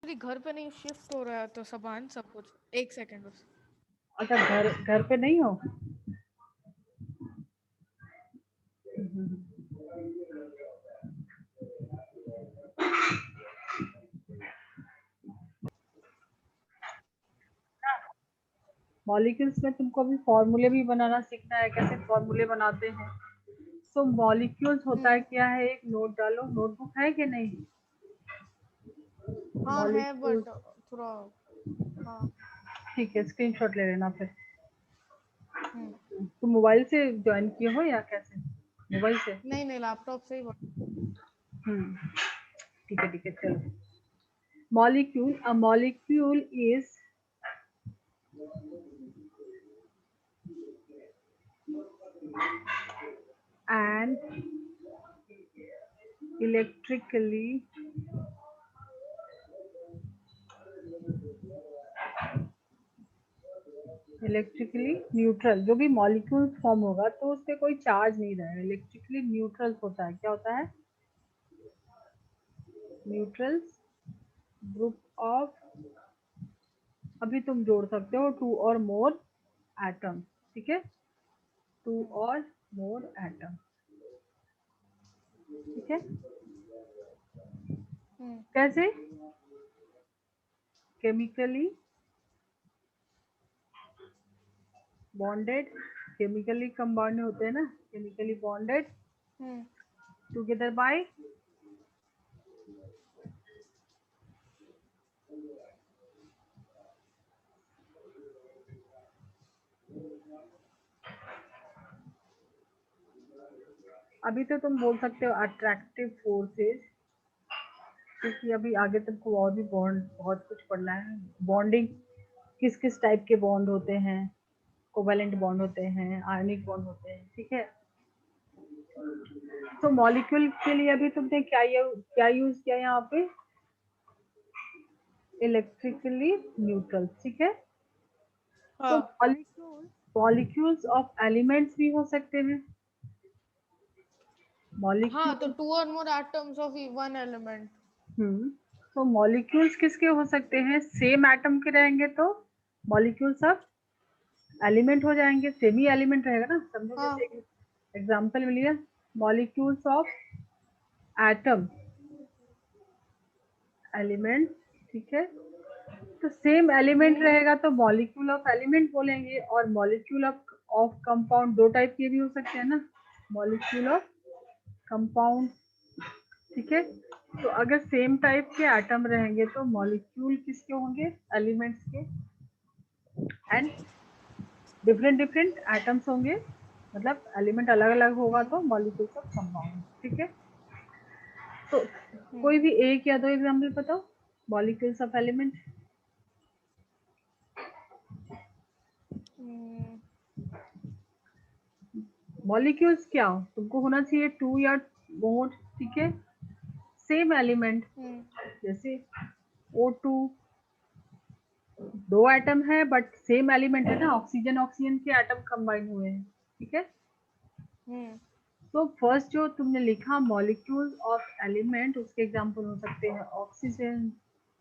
घर पे नहीं शिफ्ट हो रहा है तो सामान सब कुछ। एक सेकंड बस। अच्छा, घर पे नहीं हो? मॉलिक्यूल्स में तुमको अभी फॉर्मूले भी बनाना सीखना है, कैसे फॉर्मूले बनाते हैं। सो मॉलिक्यूल्स होता है क्या है, एक नोट डालो, नोटबुक है कि नहीं? हाँ है मॉलिक्यूल्स, बट थोड़ा। हाँ। ठीक है, स्क्रीनशॉट ले लेना फिर। हम्म। तुम मोबाइल से ज्वाइन किए हो या कैसे? मोबाइल से? नहीं नहीं, लैपटॉप से ही ठीक है ठीक है, चलो। Molecule, a molecule is an electrically neutral, जो भी मॉलिक्यूल फॉर्म होगा तो उस पे कोई चार्ज नहीं रहेगा, इलेक्ट्रिकली न्यूट्रल होता है। क्या होता है? न्यूट्रल्स ग्रुप ऑफ, अभी तुम जोड़ सकते हो टू और मोर एटम, ठीक है, टू और मोर एटम, ठीक है। कैसे? केमिकली बॉन्डेड, केमिकली कंबाउंड होते हैं ना, केमिकली बॉन्डेड टुगेदर बाय अभी तो तुम बोल सकते हो अट्रैक्टिव फोर्सेस, क्योंकि अभी आगे तुमको और भी बॉन्ड बहुत कुछ पढ़ना है। बॉन्डिंग, किस किस टाइप के बॉन्ड होते हैं, कोवेलेंट बॉन्ड होते हैं, आयनिक बॉन्ड होते हैं, ठीक है। तो मॉलिक्यूल के लिए अभी तुमने क्या यूज किया यहाँ पे? इलेक्ट्रिकली न्यूट्रल, ठीक है। तो हाँ मॉलिक्यूल्स ऑफ एलिमेंट्स भी हो सकते हैं। हाँ, तो मॉलिक्यूल, टू और मोर एटम्स ऑफ वन एलिमेंट। तो मॉलिक्यूल्स किसके हो सकते हैं? सेम एटम के रहेंगे तो मॉलिक्यूल्स ऑफ एलिमेंट हो जाएंगे, सेमी एलिमेंट रहेगा ना। समझो, जैसे हाँ। एक एग्जांपल मिल गया, मॉलिक्यूल्स ऑफ एटम एलिमेंट, ठीक है। तो सेम एलिमेंट रहेगा तो मॉलिक्यूल ऑफ एलिमेंट बोलेंगे, और मॉलिक्यूल ऑफ कंपाउंड दो टाइप के भी हो सकते हैं ना, मॉलिक्यूल ऑफ कंपाउंड, ठीक है। तो अगर सेम टाइप के एटम रहेंगे तो मॉलिक्यूल किसके होंगे? एलिमेंट्स के। एंड डिफरेंट डिफरेंट एटम्स होंगे, मतलब एलिमेंट अलग अलग होगा तो मॉलिक्यूल्स ऑफ कंपाउंड, ठीक है। तो कोई भी एक या दो एग्जांपल बताओ मॉलिक्यूल्स ऑफ एलिमेंट। मॉलिक्यूल्स क्या हो, तुमको होना चाहिए टू या मोर, ठीक है, सेम एलिमेंट। जैसे O2, दो एटम है बट सेम एलिमेंट है ना, ऑक्सीजन ऑक्सीजन के एटम कंबाइन हुए हैं, ठीक है। तो फर्स्ट जो तुमने लिखा मॉलिक्यूल्स ऑफ एलिमेंट, उसके एग्जांपल हो सकते हैं oxygen,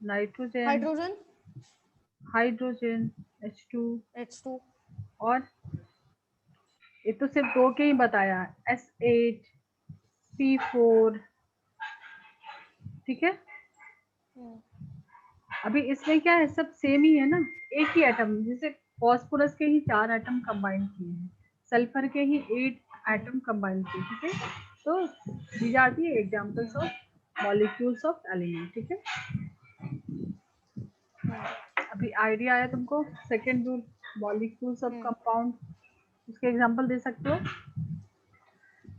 nitrogen, hydrogen, hydrogen, H2, H2। और ये तो सिर्फ दो के ही बताया, S8, P4, ठीक है। अभी इसमें क्या है, सब सेम ही है ना, एक ही एटम, जैसे फॉस्फोरस के ही 4 एटम कंबाइन किए हैं, सल्फर के ही 8 एटम कंबाइन किए, ठीक है। तो दी जाती है examples of molecules of element, ठीक है। अभी आइडिया आया तुमको, second rule, molecules of compound, उसके एग्जांपल दे सकते हो।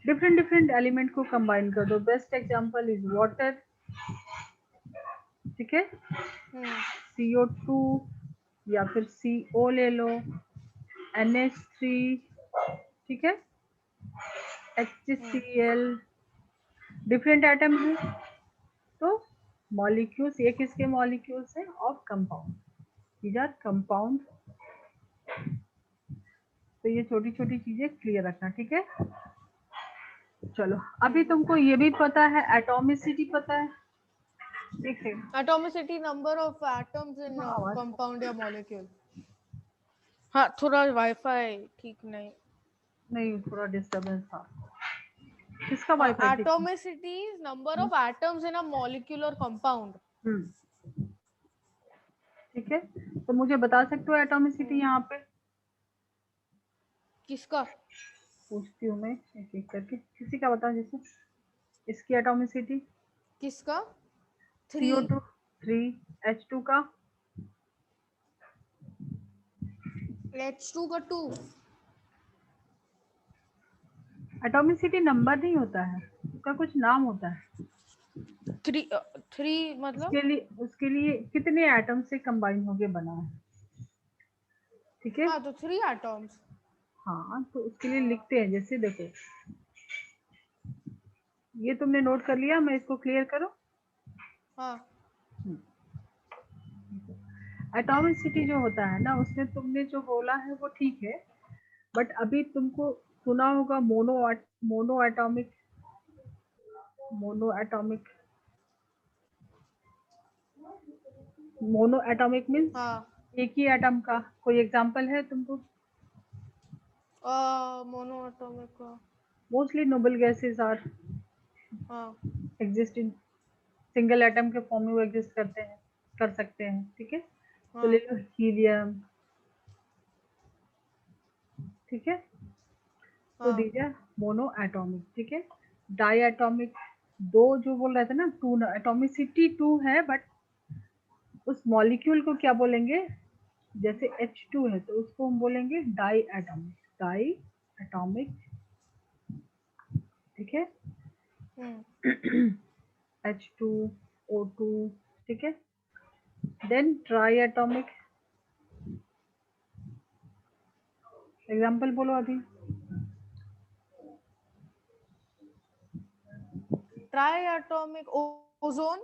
डिफरेंट डिफरेंट एलिमेंट को कंबाइन कर दो, बेस्ट एग्जांपल इज वाटर, ठीक है, CO2 या फिर CO ले लो, NH3, ठीक है, HCl, डिफरेंट एटम है। तो मॉलिक्यूल्स, ये किसके मॉलिक्यूल्स है? Of compound, these are compound. तो ये छोटी छोटी चीजें क्लियर रखना, ठीक है। चलो, अभी तुमको ये भी पता है, एटॉमिसिटी पता है, एक second, atomicity number of atoms in आवाज कंपाउंड या मॉलिक्यूल। हाँ थोड़ा वाईफाई ठीक नहीं। नहीं, थोड़ा डिस्टरबेंस था। किसका वाईफाई ठीक है? Atomicity number of atoms in a molecule और कंपाउंड। ठीक है, तो मुझे बता सकते हो एटॉमिसिटी यहाँ पे? किसका? पूछती हूँ मैं एक एक करके, किसी का बताओ जैसे इसकी एटॉमिसिटी। किसका? 3। CO2 3, H2 का H2 का 2। एटॉमिसिटी नंबर नहीं होता है, उसका कुछ नाम होता है। 3 मतलब उसके लिए कितने एटम से कंबाइन होके बना है, ठीक है? हाँ तो 3 एटम्स। हाँ, तो उसके लिए लिखते हैं, जैसे देखो ये तुमने नोट कर लिया, मैं इसको क्लियर करूं। हाँ एटॉमिसिटी जो होता है ना, उसमें तुमने जो बोला है वो ठीक है, बट अभी तुमको सुना होगा mono atomic. Mono atomic mono atomic means हाँ एक ही एटम का। कोई एग्जांपल है तुमको? मोनो एटॉमिक का। मोस्टली नोबल गैसेस आर हाँ एग्जिस्ट इन सिंगल एटम के फॉर्म में, वो एग्जिस्ट करते हैं, कर सकते हैं, ठीक है? तो हाँ ले लो हीलियम, ठीक है? तो हाँ दीजिए मोनो एटॉमिक, ठीक है? डाई एटॉमिक, दो जो बोल रहे थे ना, टू एटॉमिसिटी टू है, बट उस मॉलिक्यूल को क्या बोलेंगे? जैसे H2 है तो उसको हम बोलेंगे डाई एटॉमिक। डाई एटॉमिक, ठीक है? H2O2, ठीक है? देन ट्राई एटॉमिक, एग्जाम्पल बोलो अभी। Try atomic ozone.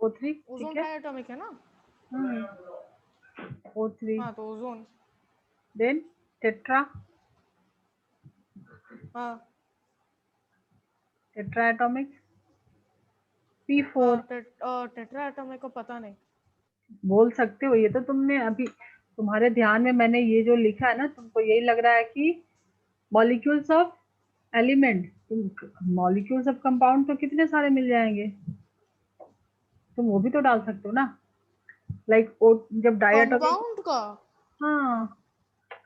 O3, ozone ठीक है? ट्राई एटॉमिक है ना। O3, हाँ तो ओजोन। देन टेट्रा, हाँ टेट्रा एटॉमिक, हाँ P4। टेट्रा एटॉमिक को पता नहीं। बोल सकते हो, ये तो तुमने अभी तुम्हारे ध्यान में मैंने ये जो लिखा है ना, तुमको यही लग रहा है कि मॉलिक्यूल्स ऑफ एलिमेंट। तुम मॉलिक्यूल्स ऑफ कंपाउंड तो कितने सारे मिल जाएंगे, तुम वो भी तो डाल सकते हो ना। लाइक जब डायटोमिक, कंपाउंड का। हाँ, हाँ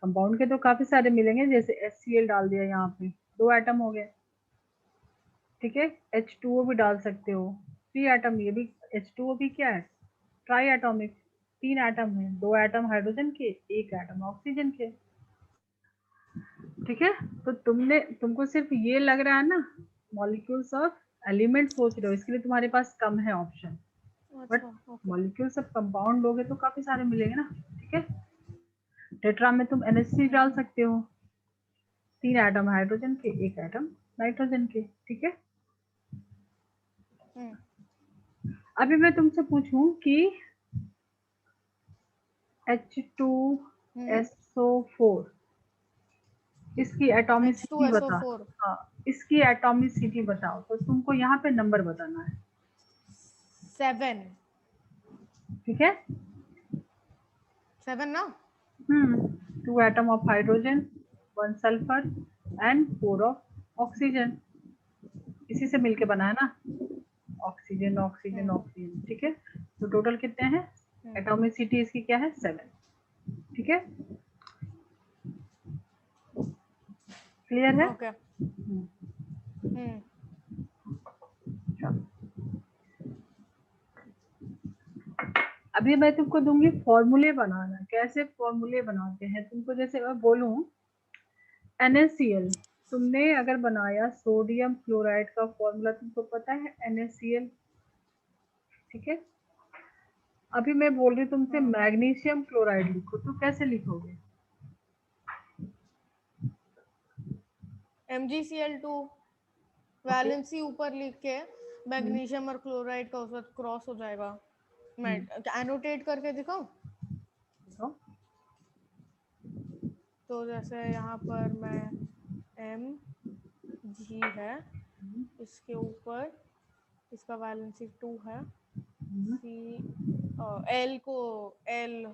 कंपाउंड के तो काफी सारे मिलेंगे, जैसे HCl डाल दिया यहाँ पे, 2 एटम हो गए, ठीक है? H2O भी डाल सकते हो, 3 एटम। ये भी H2O भी क्या है? ट्राई एटॉमिक, 3 एटम है, 2 एटम हाइड्रोजन के, 1 एटम ऑक्सीजन के, ठीक है? तो तुमको सिर्फ ये लग रहा है ना मॉलिक्यूल्स ऑफ एलिमेंट सोच रहे हो, इसके लिए तुम्हारे पास कम है ऑप्शन, बट अच्छा ओके। मॉलिक्यूल्स ऑफ कंपाउंड लोगे तो काफी सारे मिलेंगे ना, ठीक है? टेट्रा में तुम NH3 डाल सकते हो, 3 एटम हाइड्रोजन के, 1 एटम नाइट्रोजन के, ठीक है? अभी मैं तुमसे पूछूं कि H2SO4, इसकी एटॉमिसिटी बता। H2SO4 हाँ, इसकी एटॉमिसिटी बताओ, तो तुमको यहाँ पे नंबर बताना है, 7। ठीक है? 7 ना। 2 atom of hydrogen, 1 sulphur and 4 of oxygen, इसी से मिलके बना है ना, ऑक्सीजन ऑक्सीजन ऑक्सीजन, ठीक है? तो टोटल कितने हैं? एटॉमिसिटी इसकी क्या है? 7, ठीक है? क्लियर है? ओके। चलो, अभी मैं तुमको दूंगी फॉर्मूले बनाना, कैसे फॉर्मूले बनाते हैं तुमको। जैसे मैं बोलूं NaCl, तुमने अगर बनाया सोडियम क्लोराइड का फॉर्मूला, तुमको पता है NaCl, ठीक है? अभी मैं बोल रही हूँ तुमसे मैग्नीशियम क्लोराइड लिखो, तो कैसे लिखोगे? MgCl2 ओके, वैलेंसी ऊपर लिख के मैग्नीशियम और क्लोराइड का उस वक्त क्रॉस हो जाएगा। मैं एनोटेट करके दिखाऊं? बताओ। तो जैसे यहाँ पर मैं Mg है, इसके ऊपर इसका वैलेंसी 2 है। हम्म, सी एल को एल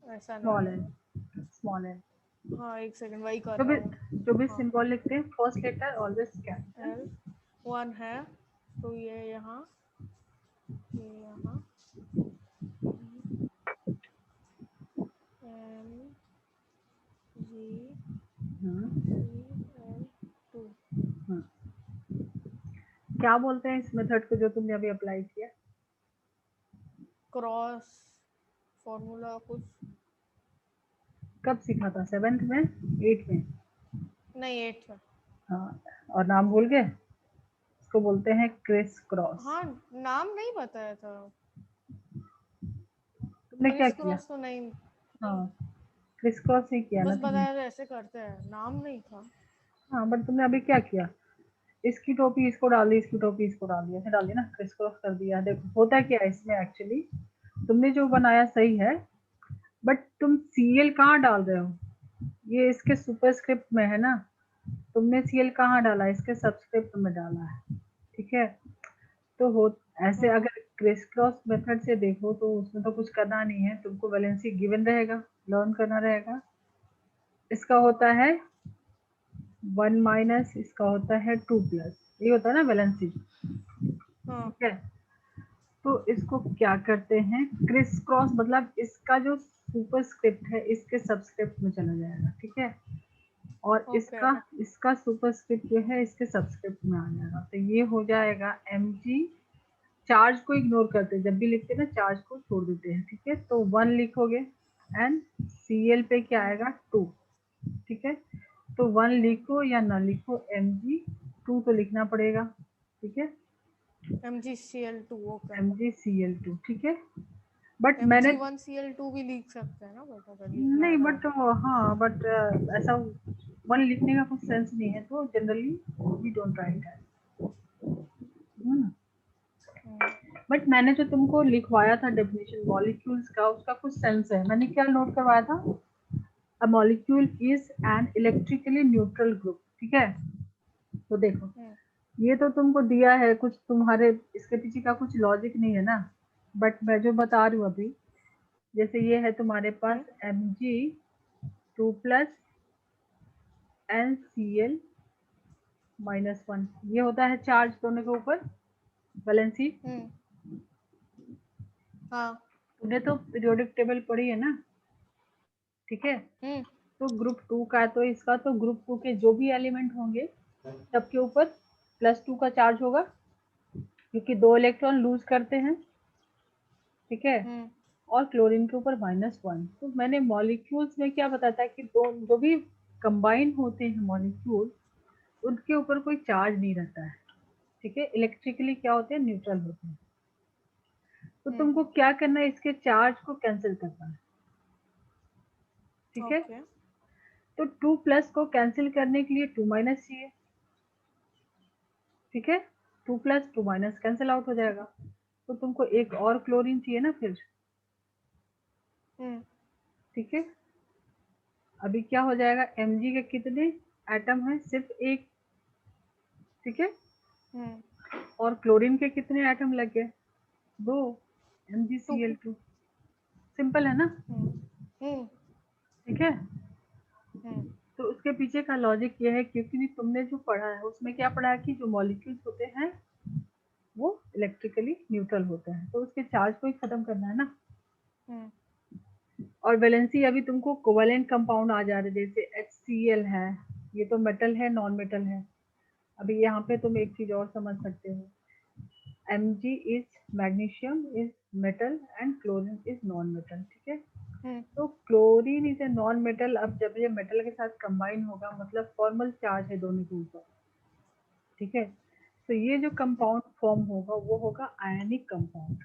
ऐसा ना स्मॉल है। N, small n. हाँ एक सेकंड वही कर जो रहा भी हूँ। जो भी हाँ सिंबल लिखते हैं first letter always capital. L 1 है, तो ये यहाँ, ये यहाँ एल जी हम्म, सी एल 2। हम्म। क्या बोलते हैं इस मेथड को जो तुमने अभी अप्लाई किया? क्रॉस फॉर्मूला कुछ, कब सीखा था, 7th में, 8th में? नहीं 8 में। हाँ, और नाम भूल गए? इसको बोलते हैं क्रिस क्रॉस। हाँ नाम नहीं बताया था। तुमने क्या क्रिस किया? क्रॉस तो नहीं, हाँ, क्रिस क्रॉस ही किया ना बस तुमने। बताया था ऐसे करते हैं, नाम नहीं था। हाँ, बट तुमने अभी क्या किया? इसकी टोपी इसको डाल दी, इसकी टोपी इसको डाल दी, ऐसे डाल दी ना, क्रिस क्रॉस कर दिया। देखो होता क्या है इसमें एक्चुअली, तुमने जो बनाया सही है, बट तुम सीएल कहाँ डाल रहे हो? ये इसके सुपरस्क्रिप्ट में है ना, तुमने सीएल कहाँ डाला? इसके सबस्क्रिप्ट में डाला है, ठीक है। तो हो ऐसे हम्म अगर क्रिस क्रॉस मेथड से देखो तो उसमें तो कुछ करना नहीं है, तुमको वैलेंसी गिवन रहेगा, लर्न करना रहेगा। इसका होता है 1 माइनस, इसका होता है 2 प्लस, ये होता है ना वैलेंसी, हाँ ठीक है। तो इसको क्या करते हैं, क्रिस क्रॉस मतलब इसका जो सुपरस्क्रिप्ट है इसके सबस्क्रिप्ट में चला जाएगा, ठीक है। और ओके। इसका इसका सुपरस्क्रिप्ट जो है इसके सबस्क्रिप्ट में आ जाएगा, तो ये हो जाएगा mg। चार्ज को इग्नोर करते हैं, जब भी लिखते हैं ना चार्ज को छोड़ देते हैं, ठीक है। तो 1 लिखोगे एंड सीएल पे क्या हम्म आएगा 2, ठीक है। तो 1 हम्म लिखो या ना लिखो, mg 2 तो लिखना पड़ेगा, ठीक है। MgCl2 okay. MgCl2, ठीक है। बट मैंने Mg1Cl2 भी लिख सकते हैं ना, बट अगर लिखना नहीं, है तो। बट हाँ, बट ऐसा 1 लिखने का कुछ सेंस नहीं है, तो generally we don't write that. Hmm but मैंने जो तुमको लिखवाया था डेफिनेशन मॉलिक्यूल्स का, उसका कुछ सेंस है। मैंने क्या नोट करवाया था? A molecule is an electrically neutral group, ठीक है। तो देखो, हम्म ये तो तुमको दिया है, कुछ तुम्हारे इसके पीछे का कुछ लॉजिक नहीं है ना, बट मैं जो बता रही हूँ अभी, जैसे ये है तुम्हारे पास हम्म Mg2 प्लस NCl -1, ये होता है चार्ज दोनों के ऊपर, वैलेंसी। हम्म हाँ तुमने तो पीरियोडिक टेबल पढ़ी है ना, ठीक है। हम्म तो ग्रुप 2 का है, तो इसका तो ग्रुप 2 के जो भी एलिमेंट होंगे सबके ऊपर +2 का चार्ज होगा, क्योंकि 2 इलेक्ट्रॉन लूज करते हैं, ठीक है। हम्म और क्लोरीन के ऊपर -1। तो मैंने मॉलिक्यूल्स में क्या बताया था कि दो जो भी कंबाइन होते हैं मॉलिक्यूल, उनके ऊपर कोई चार्ज नहीं रहता है, ठीक है। इलेक्ट्रिकली क्या होते हैं, न्यूट्रल होते हैं। तो तुमको क्या करना है, इसके चार्ज को कैंसिल करना है, ठीक है। ओके। तो 2 प्लस को कैंसिल करने के लिए 2 माइनस चाहिए, ठीक है। 2 प्लस 2 माइनस कैंसिल आउट हो जाएगा, तो तुमको एक और क्लोरीन चाहिए ना फिर, हम्म ठीक है। अभी क्या हो जाएगा, Mg के कितने एटम है, सिर्फ एक, ठीक है। हम्म और क्लोरीन के कितने एटम लग गए, 2, 2। MgCl2। सिंपल है ना, हम्म हम्म ठीक है। हम्म तो उसके पीछे का लॉजिक ये है, क्योंकि तुमने जो पढ़ा है उसमें क्या पढ़ा है कि जो मॉलिक्यूल्स होते हैं वो इलेक्ट्रिकली न्यूट्रल होते हैं, तो उसके चार्ज को ही खत्म करना है ना। हम्म और वैलेंसी अभी तुमको कोवेलेंट कंपाउंड आ जा रहे, जैसे HCl है, ये तो मेटल है, नॉन मेटल है। अभी यहाँ पे तुम एक चीज और समझ सकते हो, Mg is magnesium is metal and chlorine is non metal, ठीक है। हम्म तो chlorine is a non metal, अब जब ये मेटल के साथ कंबाइन होगा मतलब फॉर्मल चार्ज है दोनों के ऊपर, ठीक है। तो ये जो कंपाउंड फॉर्म होगा वो होगा आयनिक कंपाउंड,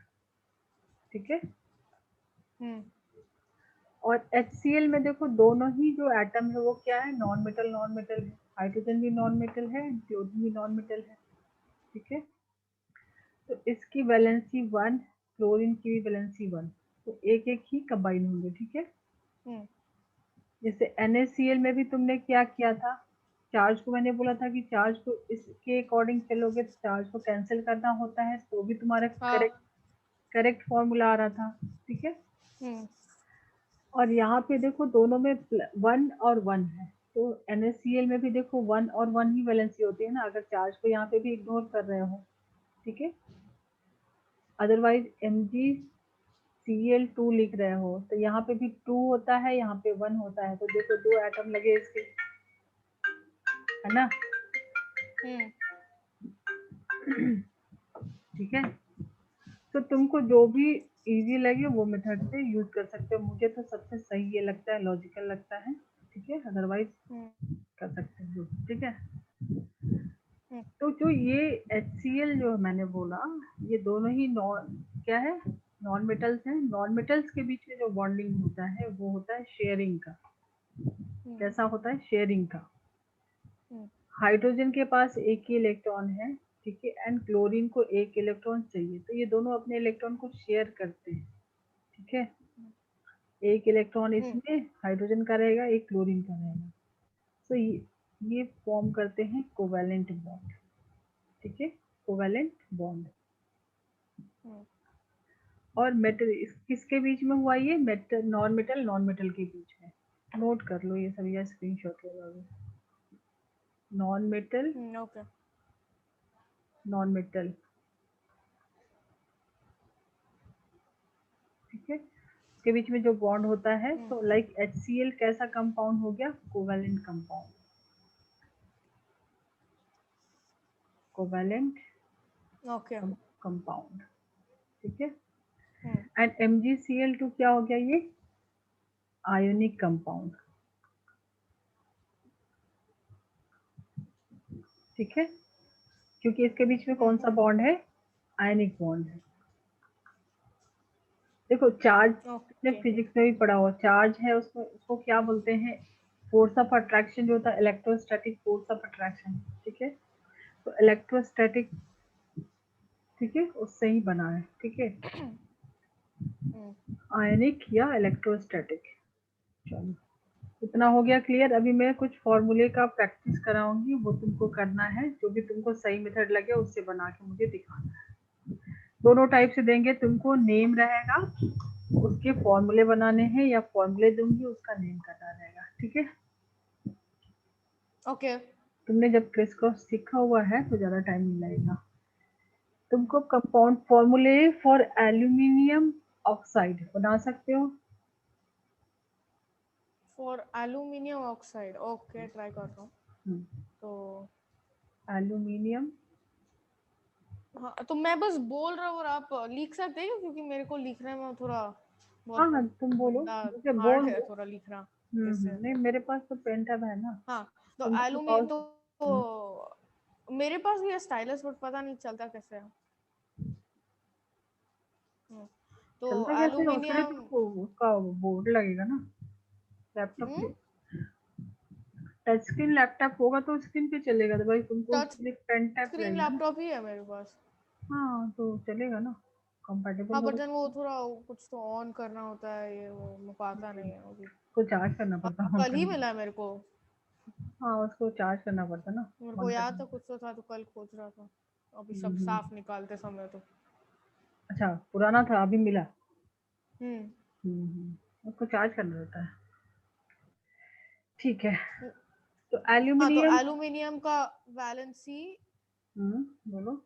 ठीक है। हम्म और HCl में देखो दोनों ही जो एटम है वो क्या है, नॉन मेटल है, हाइड्रोजन भी नॉन मेटल है, क्लोरीन भी नॉन मेटल है, ठीक है। तो इसकी वैलेंसी 1, क्लोरीन की भी वैलेंसी 1, तो एक एक ही कंबाइन होंगे, ठीक है। हम्म जैसे NaCl में भी तुमने क्या किया था, चार्ज को मैंने बोला था कि चार्ज को इसके अकॉर्डिंग चलोगे तो चार्ज को कैंसिल करना होता है, तो भी तुम्हारा हाँ। करेक्ट फॉर्मूला आ रहा था, ठीक है। हम्म। और यहाँ पे देखो दोनों में 1 और 1 है, तो NaCl में भी देखो 1 और 1 ही वैलेंसी होती है ना, अगर चार्ज को यहाँ पे भी इग्नोर कर रहे हो, ठीक है। अदरवाइज MgCl2 लिख रहे हो तो यहाँ पे भी 2 होता है, यहाँ पे 1 होता है, तो देखो 2 एटम लगे इसके, है ना। हम्म। ठीक है, तो तुमको जो भी इजी लगे वो मेथड से यूज कर सकते हो, मुझे तो सबसे सही ये लगता है, लॉजिकल लगता है, ठीक है। अदरवाइज हम्म। कर सकते हो, ठीक है। हम्म। तो जो ये HCl जो मैंने बोला, ये दोनों ही क्या है, नॉन मेटल्स हैं। नॉन मेटल्स के बीच में जो बॉन्डिंग होता है वो होता है शेयरिंग का। हम्म। कैसा होता है? शेयरिंग का। हम्म। हाइड्रोजन के पास एक ही इलेक्ट्रॉन है, ठीक है, एंड क्लोरीन को एक इलेक्ट्रॉन चाहिए, तो ये दोनों अपने इलेक्ट्रॉन को शेयर करते हैं, ठीक है। एक इलेक्ट्रॉन हम्म। इसमें हाइड्रोजन का रहेगा, एक क्लोरीन का रहेगा, तो ये फॉर्म करते हैं कोवैलेंट बॉन्ड, ठीक है, कोवैलेंट बॉन्ड। हम्म। और मेटल किसके बीच में हुआ? ये मेटल नॉन मेटल के बीच में। नोट कर लो ये सब या स्क्रीनशॉट ले लो। Non metal okay. Non metal, ठीक है, के बीच में जो बॉन्ड होता है, तो लाइक HCl कैसा कंपाउंड हो गया? Covalent compound, covalent okay. Compound, ठीक है। हम्म। एंड MgCl2 क्या हो गया? ये आयोनिक कंपाउंड, ठीक है, क्योंकि इसके बीच में कौन सा बॉन्ड है? आयनिक बॉन्ड है। देखो चार्ज ने ओके। फिजिक्स में भी पढ़ा हो, चार्ज है उसमें, उसको क्या बोलते हैं? फोर्स ऑफ अट्रैक्शन जो होता है, इलेक्ट्रोस्टैटिक फोर्स ऑफ अट्रैक्शन, ठीक है। तो इलेक्ट्रोस्टैटिक, ठीक है, उससे ही बना है, ठीक है, आयनिक या इलेक्ट्रोस्टैटिक। चलो इतना हो गया क्लियर। अभी मैं कुछ फॉर्मूले का प्रैक्टिस कराऊंगी, वो तुमको करना है, जो भी तुमको सही मेथड लगे उससे बना के मुझे दिखाना है। दोनों टाइप से देंगे तुमको, नेम रहेगा, उसके फॉर्मूले बनाने हैं, या फॉर्मूले दूंगी उसका नेम करना रहेगा, ठीक है। ओके। तुमने जब क्रिस क्रॉस सीखा हुआ है तो ज्यादा टाइम नहीं लगेगा तुमको। कंपाउंड फॉर्मूले फॉर एल्यूमिनियम ऑक्साइड बना सकते हो। For aluminium oxide, okay try कर रहा हूँ। तो एल्यूमिनियम, हाँ, तो मैं बस बोल रहा हूँ और आप लिख सकते हैं, क्योंकि मेरे को लिखने में थोड़ा हाँ बहुत हाँ तुम बोलो, मुझे हार्ड बोल है दो। थोड़ा लिखना इससे। नहीं मेरे पास तो पेन टैब है ना। हाँ, तो तुम एल्यूमिनियम तो मेरे पास भी है स्टाइलस, बट पता नहीं चलता कैसे है। तो चलता कैसे है? उसके लिए एल्यूमिनियम। तुमको उसका बोर्ड लगेगा ना, लैपटॉप पे। टच स्क्रीन लैपटॉप होगा तो स्क्रीन पे चलेगा, तो भाई तुमको टच उसके लिए पेन टैब स्क्रीन रहेगा ना। लैपटॉप ही है मेरे पास। हाँ तो चलेगा ना, कंपैटिबल हाँ, बट होगा। देन वो थोड़ा कुछ तो ऑन करना होता है, ये वो मुझे पता नहीं है अभी। को चार्ज करना पड़ता है, कल ही मिला है मेरे को। हाँ उसको चार्ज करना पड़ता ना, मेरे को ऑन याद था करना। कुछ तो था, तो कल खोज रहा था। अभी सब हम्म। साफ निकालते समय तो। अच्छा पुराना था अभी मिला। हम्म। उसको चार्ज करना रहता है, ठीक है। हम्म। तो हाँ, तो एल्यूमिनियम, एल्यूमिनियम का वैलेंसी। बोलो।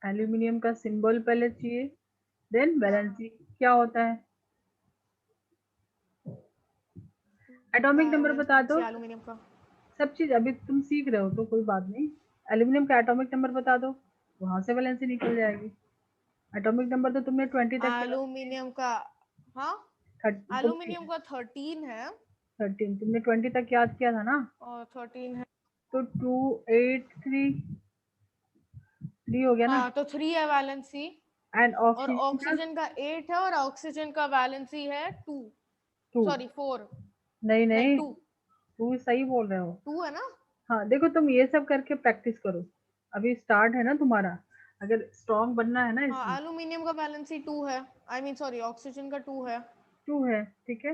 एल्यूमिनियम का सिंबल पहले चाहिए, देन वैलेंसी क्या होता है? एटॉमिक नंबर बता दो। वैलेंसी एल्यूमिनियम का। सब चीज अभी तुम सीख रहे हो तो कोई बात नहीं। एल्यूमिनियम का एटॉमिक नंबर बता दो, वहां से वैलेंसी निकल जाएगी। एटॉमिक नंबर तो तुमने 20 तक पढ़ा। एल्यूमिनियम का, हाँ, तुमने एल्यूमिनियम का 13 है। 13, तुमने 20 तक याद किया था ना। और 13 है। तो 2 8 3 3 हो गया ना। हाँ, तो 3 है वैलेंसी। एंड और ऑक्सीजन का ऑक्सीजन का 8 है, और ऑक्सीजन का वैलेंसी है 2। 2। सॉरी 4। नहीं नहीं, नहीं 2। तू सही बोल रहे हो। 2 है ना। हाँ देखो तुम ये सब करके प्रैक्टिस करो, अभी स्टार्ट है ना तुम्हारा, अगर स्ट्रांग बनना है ना हाँ, इसमें। एल्यूमिनियम का वैलेंसी 2 है। आई मीन सॉरी, ऑक्सीजन का 2 है। 2 है, ठीक है।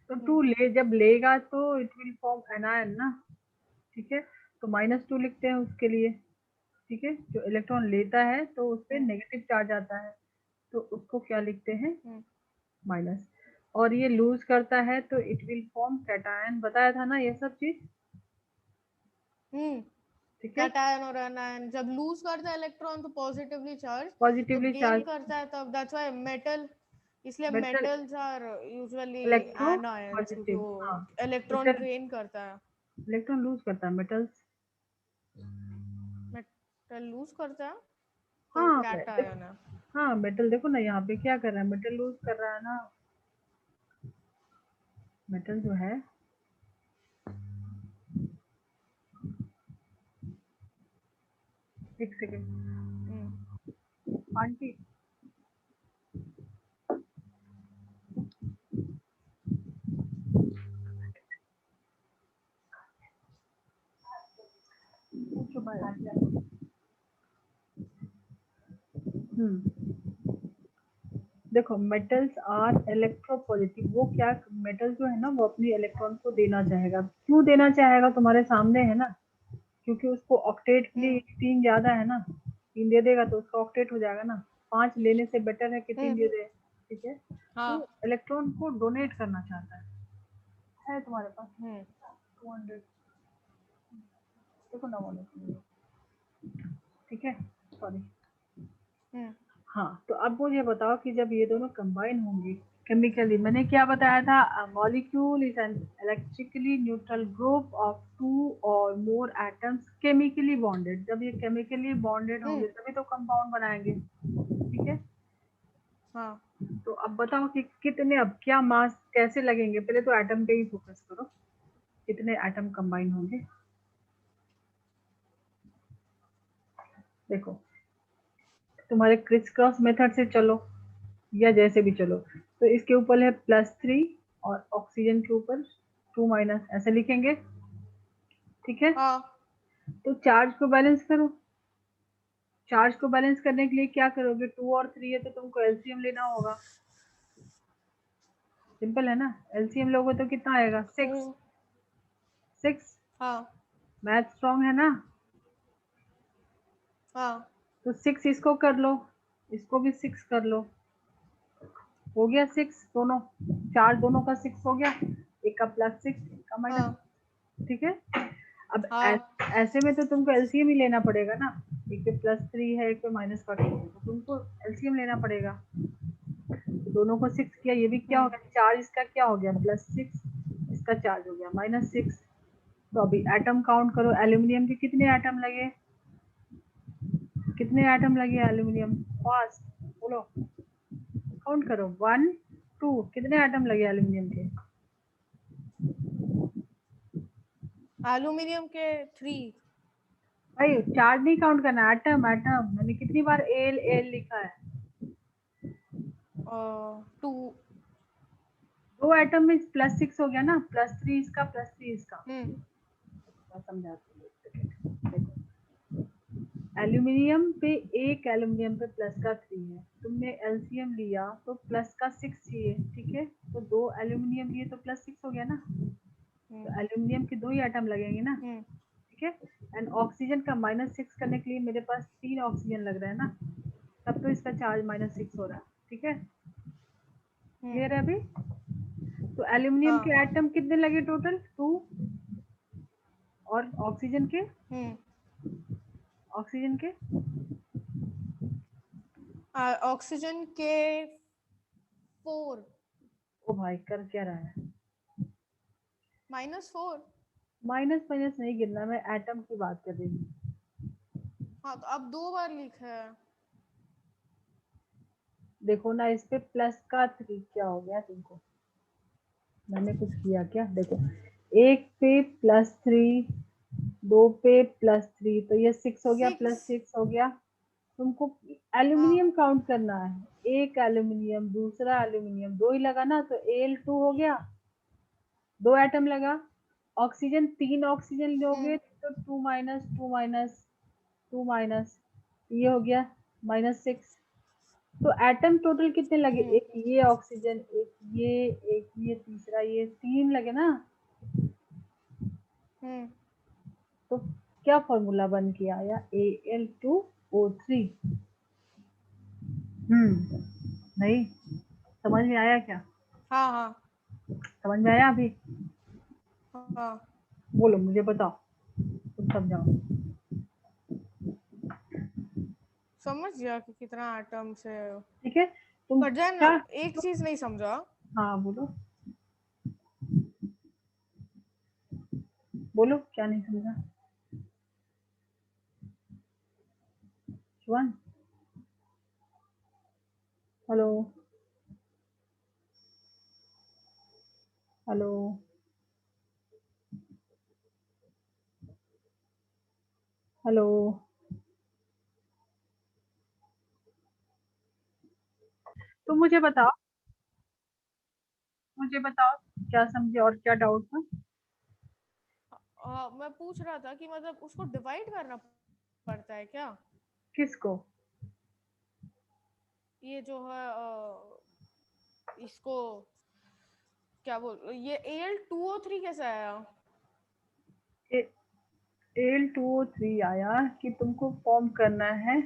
तो 2 ले जब लेगा तो इट विल फॉर्म एनायन ना, ठीक है। तो -2 लिखते हैं उसके लिए, ठीक है। जो इलेक्ट्रॉन लेता है तो उस पे नेगेटिव चार्ज आता है, तो उसको क्या लिखते हैं, माइनस। और ये लूज करता है तो इट विल फॉर्म कैटायन, बताया था ना ये सब चीज, ठीक है। कैटायन और एनायन, जब लूज करता है इलेक्ट्रॉन तो पॉजिटिवली चार्ज, जब पॉजिटिवली गेन चार्ज करता है तब दैट्स व्हाई मेटल, इसलिए metal metals are usually electro anions, क्योंकि पॉजिटिव, वो हाँ। इलेक्ट्रॉन मेटल गेन करता है। इलेक्ट्रॉन लूज करता है, मेटल्स, मेटल लूज करता है तो हाँ कैटायन है। हाँ मेटल देखो ना यहाँ पे क्या कर रहा है, मेटल लूज कर रहा है ना, मेटल जो है, एक सेकेंड आंटी, पूछो भाई आ जाओ। देखो मेटल्स आर इलेक्ट्रोपॉजिटिव, वो क्या, मेटल जो है ना वो अपनी इलेक्ट्रॉन को देना चाहेगा, क्यों देना चाहेगा तुम्हारे सामने है ना, क्योंकि उसको ऑक्टेट के लिए 3 ज्यादा है ना, 3 दे देगा तो उसका ऑक्टेट हो जाएगा ना, 5 लेने से बेटर है कि 3 दे दे, ठीक है। तो इलेक्ट्रॉन को डोनेट करना चाहता है तुम्हारे पास 200, देखो ना वो, ठीक है, सॉरी। हाँ, तो अब मुझे बताओ कि जब ये दोनों कंबाइन होंगे केमिकली, मैंने क्या बताया था, molecule is an electrically neutral group of 2 और मोर एटम्स केमिकली बॉन्डेड, जब ये केमिकली बॉन्डेड होंगे तभी तो कंपाउंड बनाएंगे, ठीक है। हाँ, तो अब बताओ कि कितने, अब क्या मास कैसे लगेंगे, पहले तो एटम पे ही फोकस करो, कितने एटम कंबाइन होंगे। देखो तुम्हारे क्रिस क्रॉस मेथड से चलो या जैसे भी चलो, तो इसके ऊपर है +3 और ऑक्सीजन के ऊपर 2 - ऐसे लिखेंगे, ठीक है। तो चार्ज को बैलेंस करो, चार्ज को बैलेंस करने के लिए क्या करोगे, 2 और 3 है तो तुमको एलसीएम लेना होगा, सिंपल है ना, एलसीएम लोगे तो कितना आएगा, 6 6, मैथ स्ट्रॉन्ग है ना, तो 6 इसको कर लो, इसको भी 6 कर लो, हो गया 6, दोनों चार्ज दोनों का 6 हो गया, एक का +6 एक का -6, ठीक है। अब ऐसे में तो तुमको एलसीएम ही लेना पड़ेगा ना, एक पे +3 है एक पे -4 है, तो तुमको एलसीएम लेना पड़ेगा, तो दोनों को 6 किया, ये भी क्या हो गया, चार्ज इसका क्या हो गया, +6, इसका चार्ज हो गया -6। तो अभी एटम काउंट करो, एल्यूमिनियम के कितने एटम लगे, कितने एटम लगे एल्यूमिनियम, फास्ट बोलो, काउंट करो, 1 2, कितने एटम लगे एल्यूमिनियम के, एल्यूमिनियम के 3। भाई चार्ज नहीं काउंट करना, एटम एटम, मैंने कितनी बार एल एल लिखा है, 2। 2 एटम में +6 हो गया ना, +3 इसका +3 इसका, मैं समझाती हूँ, देखो एल्यूमिनियम पे, एक एल्यूमिनियम पे प्लस का 3 है, तुमने एलसीएम लिया तो प्लस का 6 चाहिए, ठीक है, तो 2 एल्यूमिनियम लिए तो +6 हो गया ना, तो एल्यूमिनियम के 2 ही एटम लगेंगे ना, ठीक है। एंड ऑक्सीजन का -6 करने के लिए मेरे पास 3 ऑक्सीजन लग रहा है ना, तब तो इसका चार्ज -6 हो रहा है, ठीक है, क्लियर है अभी। तो एल्यूमिनियम के एटम कितने लगे टोटल, 2, और ऑक्सीजन के, ऑक्सीजन के ऑक्सीजन के 4। ओ भाई कर क्या रहा है, -4। माइनस माइनस नहीं गिनना, मैं एटम की बात कर रही हूँ। हाँ, तो अब 2 बार लिखा है। देखो ना इस पे प्लस का 3 क्या हो गया तुमको, मैंने कुछ किया क्या, देखो एक पे +3, 2 पे +3, तो ये 6 हो गया, 6। +6 हो गया, तुमको एल्यूमिनियम काउंट करना है, एक एल्यूमिनियम दूसरा एल्यूमिनियम, 2 ही लगा ना, तो Al2 हो गया, 2 एटम लगा, ऑक्सीजन 3 ऑक्सीजन लोगे तो 2 - 2 - 2 - ये हो गया -6, तो एटम टोटल कितने लगे? हम्म, एक ये ऑक्सीजन, एक ये तीसरा ये, 3 लगे ना। हम्म, तो क्या फॉर्मूला बन के आया? Al2O3। नहीं समझ में आया क्या? हाँ हाँ समझ में आया अभी? हाँ, बोलो मुझे बताओ, तुम समझाओ। समझ गया कि कितना एटम से। ठीक है तुम पर जैन, क्या? एक चीज नहीं समझा। हाँ बोलो, बोलो क्या नहीं समझा? Shivan, hello, hello, hello. तुम मुझे बताओ क्या समझे और क्या डाउट था? मैं पूछ रहा था कि मतलब उसको डिवाइड करना पड़ता है क्या? किसको? ये जो है इसको क्या बोल, ये Al2O3 कैसे आया? Al2O3 आया कि तुमको फॉर्म करना है,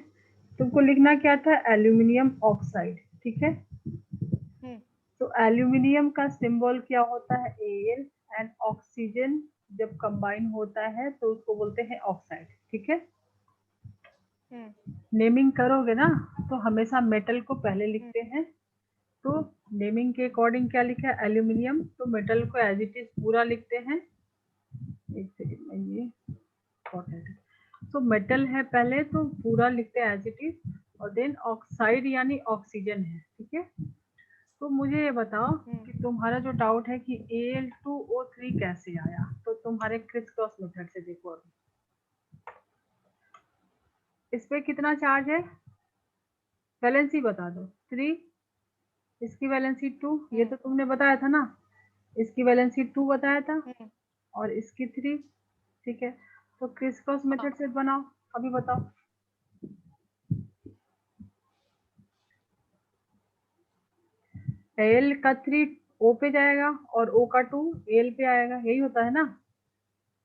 तुमको लिखना क्या था? एल्यूमिनियम ऑक्साइड, ठीक है। हम्म, तो एल्यूमिनियम का सिंबल क्या होता है? Al। एंड ऑक्सीजन जब कंबाइन होता है तो उसको बोलते हैं ऑक्साइड, ठीक है। हम्म, नेमिंग करोगे ना तो हमेशा मेटल को पहले हम्म, लिखते हैं। तो नेमिंग के अकॉर्डिंग क्या लिखा है? एल्यूमिनियम, तो मेटल को एज इट इज पूरा लिखते हैं। एक सेकंड में, ये इम्पोर्टेंट है। तो मेटल है पहले तो पूरा लिखते हैं एज इट इज, और देन ऑक्साइड यानी ऑक्सीजन है, ठीक है। तो मुझे ये बताओ हम्म, कि तुम्हारा जो डाउट है कि Al2O3 कैसे आया, तो तुम्हारे क्रिस क्रॉस मेथड से देखो। अभी इस पे कितना चार्ज है? वैलेंसी बता दो। 3, इसकी वैलेंसी 2, ये हम्म, तो तुमने बताया था ना। इसकी वैलेंसी 2 बताया था, हम्म, और इसकी 3, ठीक है। तो क्रिस क्रॉस हाँ, मेथड से बनाओ। अभी बताओ। एल का 3 ओ पे जाएगा और ओ का 2 एल पे आएगा, यही होता है ना।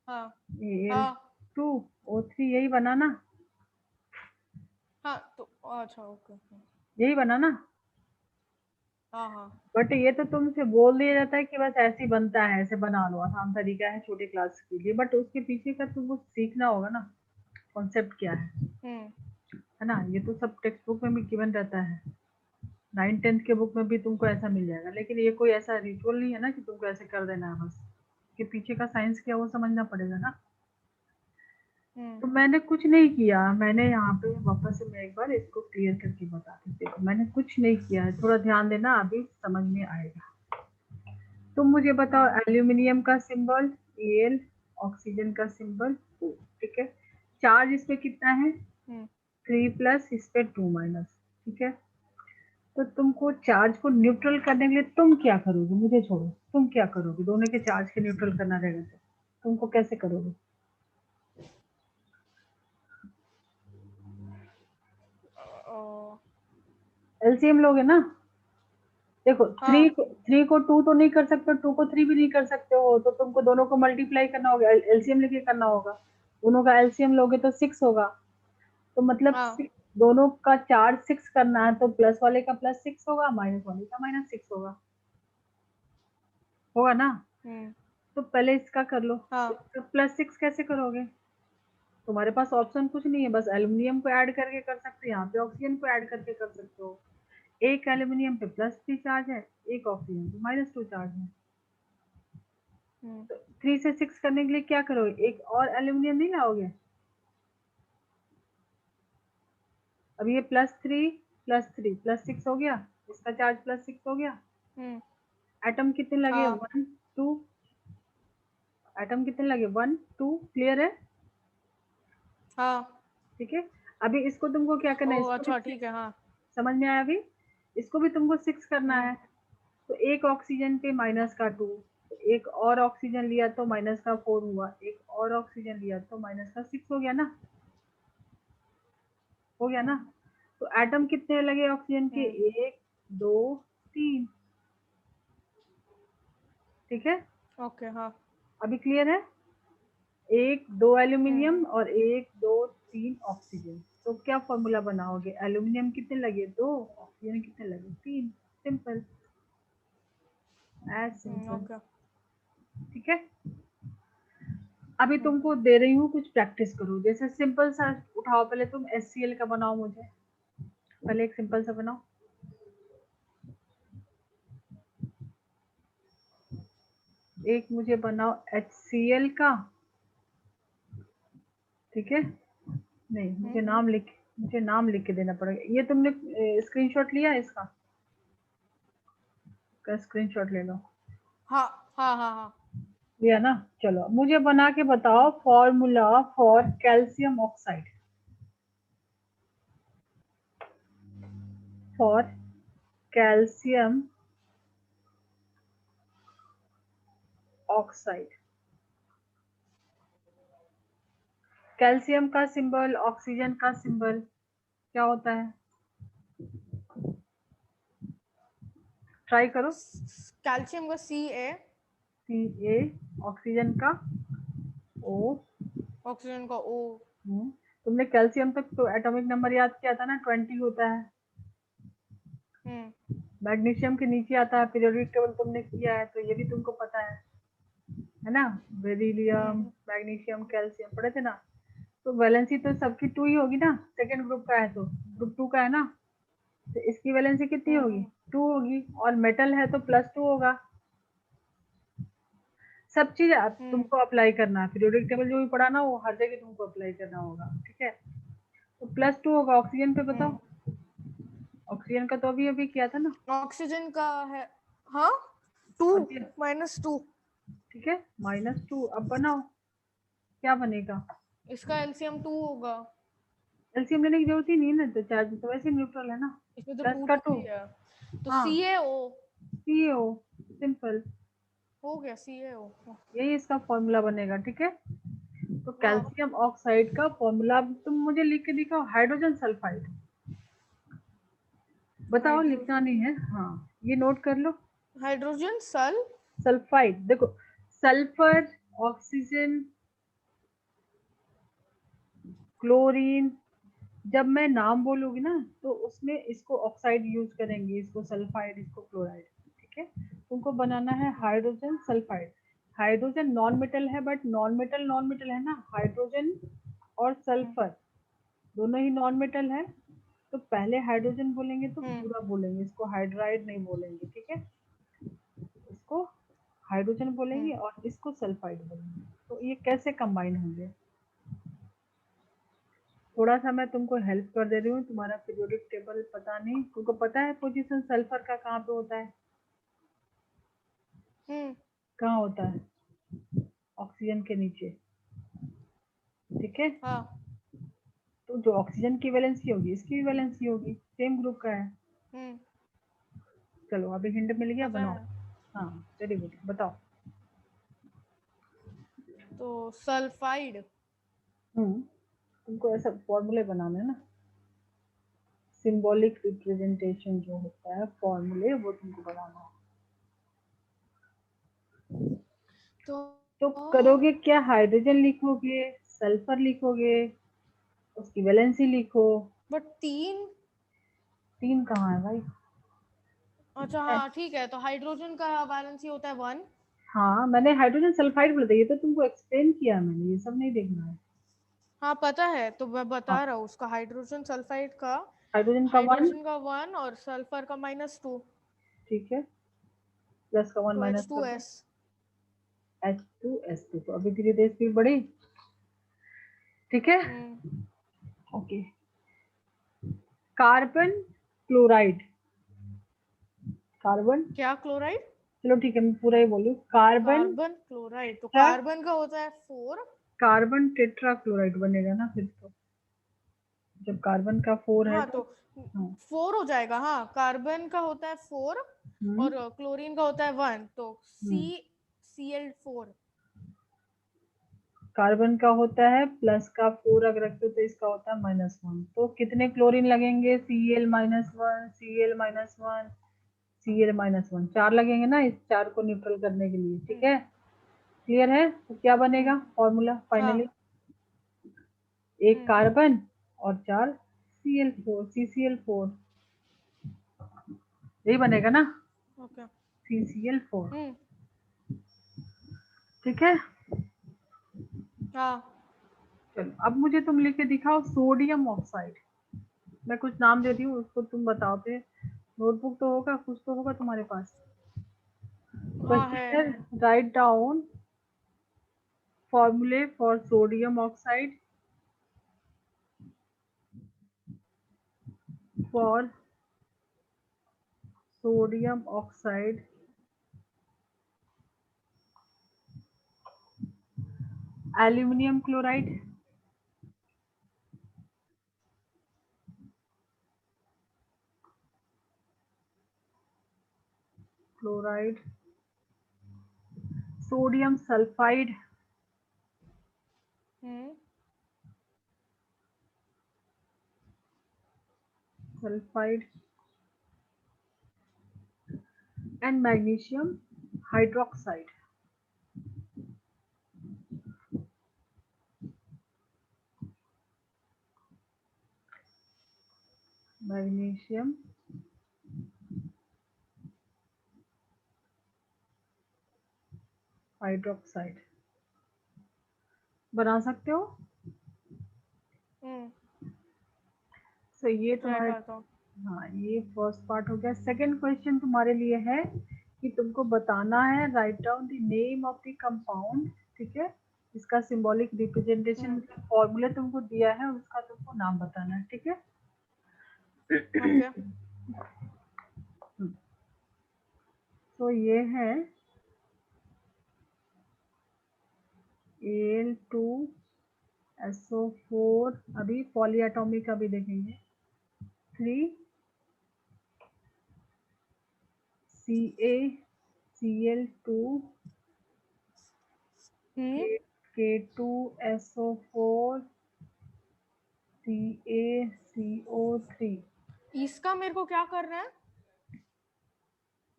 हाँ, एल हाँ, 2 ओ 3, यही बना ना, हाँ, तो अच्छा, ओके, यही बना ना। हाँ हाँ, बट ये तो तुमसे बोल दिया जाता है कि बस ऐसे ही बनता है, ऐसे बना लो, आसान तरीका है छोटे क्लास के लिए, बट उसके पीछे का तुमको सीखना होगा ना, कॉन्सेप्ट क्या हम्म, है ना। ये तो सब टेक्स्ट बुक में भी गिवन रहता है, 9th 10th के बुक में भी तुमको ऐसा मिल जाएगा, लेकिन ये कोई ऐसा रिचुअल नहीं है ना कि तुमको ऐसे कर देना है बस। के पीछे का साइंस क्या है वो समझना पड़ेगा ना। हम्म, तो मैंने कुछ नहीं किया, मैंने यहाँ पे वापस से मैं एक बार इसको क्लियर करके बता देती हूँ। मैंने कुछ नहीं किया है, थोड़ा ध्यान देना, अभी समझ में आएगा। तुम मुझे बताओ, हम्म, एल्यूमिनियम का सिंबल Al, ऑक्सीजन का सिंबल O, ठीक है। चार्ज इस पे कितना है? हम्म, 3+, इस पे 2-, ठीक है। तो तुमको चार्ज को न्यूट्रल करने के लिए तुम क्या करोगे? मुझे छोड़ो, तुम क्या करोगे? दोनों के चार्ज के न्यूट्रल करना रहेगा तो तुमको कैसे करोगे? ओ, एलसीएम लोगे ना। देखो, हाँ, 3 को 2 तो नहीं कर सकते, 2 को 3 भी नहीं कर सकते हो, तो तुमको दोनों को मल्टीप्लाई करना होगा, एलसीएम लेके करना होगा। दोनों का एलसीएम लोगे तो 6 होगा। तो मतलब हाँ, दोनों का चार्ज 6 करना है, तो प्लस वाले का +6 होगा, माइनस वाले का -6 होगा, होगा ना। हम्म, तो पहले इसका कर लो। हाँ, तो +6 कैसे करोगे? तुम्हारे पास ऑप्शन कुछ नहीं है, बस एल्यूमिनियम को ऐड करके कर सकते हो, यहाँ पे ऑक्सीजन को ऐड करके कर सकते हो। एक एल्यूमिनियम पे +3 चार्ज है, एक ऑक्सीजन पे -2 चार्ज है। हम्म, तो 3 से 6 करने के लिए क्या करोगे? एक और एल्यूमिनियम नहीं लाओगे? अब ये +3 +3 +6 हो गया, इसका चार्ज +6 हो गया। हम्म, एटम कितने लगे? हाँ, 1 2। एटम कितने लगे? 1 2, क्लियर है? हाँ, ठीक है। अभी इसको तुमको क्या करना ओ है? इसको भी अच्छा, 6, ठीक है, हाँ, समझ में आया अभी? इसको भी तुमको 6 करना हम्म, है। तो एक ऑक्सीजन पे -2, एक और ऑक्सीजन लिया तो -4 हुआ, एक और ऑक्सीजन लिया तो -6 हो गया ना, हो गया ना। हम्म, तो एटम कितने लगे ऑक्सीजन के? 1 2 3। ठीक है, ओके हाँ। अभी क्लियर है? 1 2 एल्यूमिनियम हम्म, और 1 2 3 ऑक्सीजन। तो क्या फॉर्मूला बनाओगे? एल्यूमिनियम कितने लगे? 2, ऑक्सीजन कितने लगे? 3। Simple, as simple. ओके। ठीक है, अभी तुमको दे रही हूँ कुछ प्रैक्टिस करो। जैसे सिंपल सा उठाओ, पहले तुम HCl का बनाओ। मुझे पहले एक सिंपल सा बनाओ। एक मुझे बनाओ HCl का। ठीक है, नहीं मुझे नाम लिख के देना पड़ेगा। ये तुमने स्क्रीनशॉट लिया है इसका? का स्क्रीनशॉट ले लो। हाँ हाँ हाँ हाँ। लिया ना? चलो मुझे बना के बताओ formula for calcium oxide. For calcium oxide. Calcium का सिंबल, ऑक्सीजन का सिंबल क्या होता है? ट्राई करो। कैल्शियम का Ca, Ca, ऑक्सीजन का O। ऑक्सीजन का O। तुमने कैल्शियम तक तो एटॉमिक नंबर याद किया था ना, 20 होता है। हम्म मैग्नीशियम के नीचे आता है, पीरियोडिक टेबल तुमने किया है तो ये भी तुमको पता है ना? बेरिलियम, हम्म मैग्नीशियम, कैल्शियम पढ़े थे ना? तो वैलेंसी तो सबकी 2 ही होगी ना, सेकेंड ग्रुप का है तो ग्रुप 2 का है ना, तो इसकी वैलेंसी कितनी होगी? हम्म 2 होगी। और मेटल है तो +2 होगा। सब चीज हम्म तुमको अप्लाई करना है, पीरियोडिक टेबल जो भी पढ़ा ना वो हर जगह तुमको अप्लाई करना होगा। ठीक है, तो +2 होगा। ऑक्सीजन पे बताओ, ऑक्सीजन का तो अभी अभी किया था ना। ऑक्सीजन का है हाँ 2 अभी -2। ठीक है, -2। अब बनाओ, क्या बनेगा? इसका एलसीएम 2 होगा। एलसीएम लेने की जरूरत ही नहीं है ना, तो चार्ज तो वैसे न्यूट्रल है ना। इसमें तो प्लस 2 का 2 2। ही है। तो हाँ, CaO CaO, सिंपल। हो गया CaO। यही इसका फॉर्मूला बनेगा। ठीक है, तो हाँ कैल्शियम ऑक्साइड का फॉर्मूला तुम मुझे लिख के दिखाओ। हाइड्रोजन सल्फाइड बताओ, लिखना नहीं है। हाँ, ये नोट कर लो। हाइड्रोजन सल्फाइड, देखो सल्फर, ऑक्सीजन, क्लोरीन, जब मैं नाम बोलूंगी ना तो उसमें इसको ऑक्साइड यूज करेंगे, इसको सल्फाइड, इसको क्लोराइड। ठीक है, तुमको बनाना है hydrogen sulphide. Hydrogen non metal है, बट नॉन मेटल है ना। हाइड्रोजन और सल्फर दोनों ही नॉन मेटल है, तो पहले हाइड्रोजन बोलेंगे तो पूरा बोलेंगे, इसको हाइड्राइड नहीं बोलेंगे। ठीक है, इसको हाइड्रोजन बोलेंगे और इसको सल्फाइड बोलेंगे। तो ये कैसे कंबाइन होंगे? थोड़ा सा मैं तुमको हेल्प कर दे रही हूँ। तुम्हारा पीरियोडिक टेबल पता नहीं, तुमको पता है पोजीशन सल्फर का कहाँ पे होता है? कहाँ होता है? ऑक्सीजन के नीचे। ठीक है, हाँ तो जो ऑक्सीजन की वैलेंसी होगी इसकी भी वैलेंसी होगी, सेम ग्रुप का है। चलो अभी हिंट मिल गया, पता बनाओ। है। हाँ, वेरी गुड, बताओ। तो सल्फाइड तुमको ऐसा फॉर्मूले बनाना है ना, सिंबॉलिक रिप्रेजेंटेशन जो होता है, फॉर्मूले वो तुमको बनाना है। तो तो करोगे क्या? हाइड्रोजन लिखोगे, सल्फर लिखोगे, उसकी वैलेंसी लिखो। बट 3। 3 कहाँ है भाई? अच्छा हाँ ठीक है, तो हाइड्रोजन का वैलेंसी होता है 1। हाँ, मैंने हाइड्रोजन सल्फाइड बोला था, ये तो तुमको एक्सप्लेन किया मैंने, ये सब नहीं देखना है। हाँ पता है, तो मैं हाँ, बता रहा हूँ उसका हाइड्रोजन सल्फाइड का। हाइड्रोजन का 1। हाइड्रोजन का 1 और सल्फर का -2। ठीक है, प्लस का 1 तो माइनस कर दो। H2S। H2S2, तो अभी धीरे धीरे स्पीड बढ़ी। ठीक है, ओके। कार्बन क्लोराइड, कार्बन, क्या क्लोराइड? चलो ठीक है मैं पूरा ही बोलूँ। कार्बन कार्बन क्लोराइड, तो टेट्रा, कार्बन का होता है 4। कार्बन टेट्रा क्लोराइड बनेगा ना फिर तो, जब कार्बन का 4 है हाँ तो। तो हाँ, 4 हो जाएगा। हाँ कार्बन का होता है 4 हम्म और क्लोरीन का होता है 1, तो हम्म CCl4। कार्बन का होता है प्लस का 4 अगर रखते हो तो इसका होता है -1। तो कितने क्लोरीन लगेंगे? Cl-1, Cl-1, Cl-1, 4 लगेंगे ना इस 4 को न्यूट्रल करने के लिए। ठीक है, क्लियर है? तो क्या बनेगा फॉर्मूला फाइनली? हाँ। एक कार्बन और 4 Cl4, CCl4, यही बनेगा ना, ओके। CCl4। ठीक है, हाँ। चलो अब मुझे तुम लिख के दिखाओ सोडियम ऑक्साइड। मैं कुछ नाम देती हूँ, उसको तुम बताओ। तो नोटबुक तो होगा, कुछ तो होगा तुम्हारे पास। हाँ है। क्वेश्चन है, राइट डाउन फॉर्मूले for sodium oxide for sodium oxide aluminium chloride, chloride, sodium sulphide, sulphide and magnesium hydroxide. Magnesium hydroxide बना सकते हो। तो ये ट्राई तुम्हारे, करता हूँ। हाँ ये फर्स्ट पार्ट हो गया। सेकंड क्वेश्चन तुम्हारे लिए है कि तुमको बताना है, write down the name of the compound. ठीक है, इसका सिंबॉलिक रिप्रेजेंटेशन फॉर्मूला तुमको दिया है, उसका तुमको नाम बताना है। ठीक है, ओके। तो ये है Al2SO4, अभी पॉलीएटॉमिक का भी देखेंगे, 3CaCl2 K2SO4 CaCO3। इसका मेरे को क्या करना है?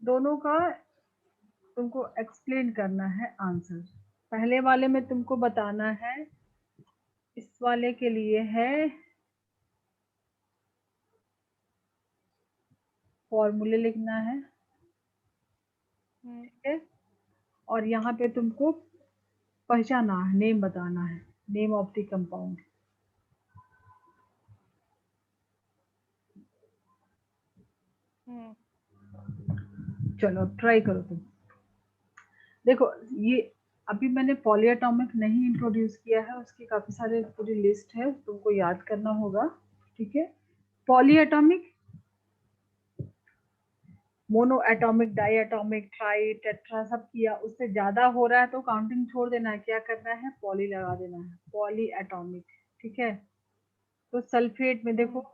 दोनों का तुमको एक्सप्लेन करना है आंसर। पहले वाले में तुमको बताना है, इस वाले के लिए है फॉर्मूले लिखना है। ठीक है, और यहाँ पे तुमको पहचाना है, नेम बताना है, नेम ऑफ द कंपाउंड। चलो ट्राई करो तुम। देखो ये अभी मैंने पॉलीएटॉमिक नहीं इंट्रोड्यूस किया है, उसकी काफी सारे पूरी लिस्ट है, तुमको याद करना होगा। ठीक है, polyatomic, mono atomic, di atomic, tri, tetra सब किया, उससे ज्यादा हो रहा है तो काउंटिंग छोड़ देना है, क्या करना है, पॉली लगा देना है, पॉली एटॉमिक। ठीक है, तो सल्फेट में देखो,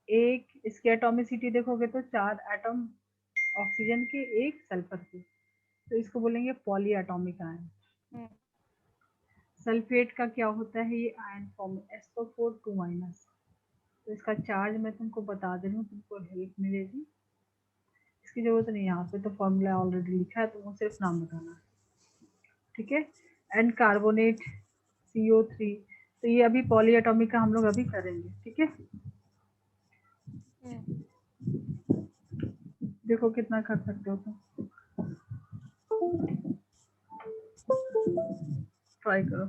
एक इसकी एटॉमिसिटी देखोगे तो 4 एटम ऑक्सीजन के, एक सल्फर के, तो इसको बोलेंगे पॉली एटॉमिक आयन। सल्फेट का क्या होता है, ये आयन फॉर्म SO4 2 माइनस। तो इसका चार्ज मैं तुमको बता दे रही हूँ, तुमको हेल्प मिलेगी, इसकी जरूरत नहीं है, यहाँ पे तो फॉर्मूला ऑलरेडी लिखा है, तुमको सिर्फ नाम बताना है। ठीक है, एंड कार्बोनेट CO3, तो ये अभी पॉलीएटॉमिक का हम लोग अभी करेंगे। ठीक है, देखो कितना कर सकते हो तुम, ट्राई करो।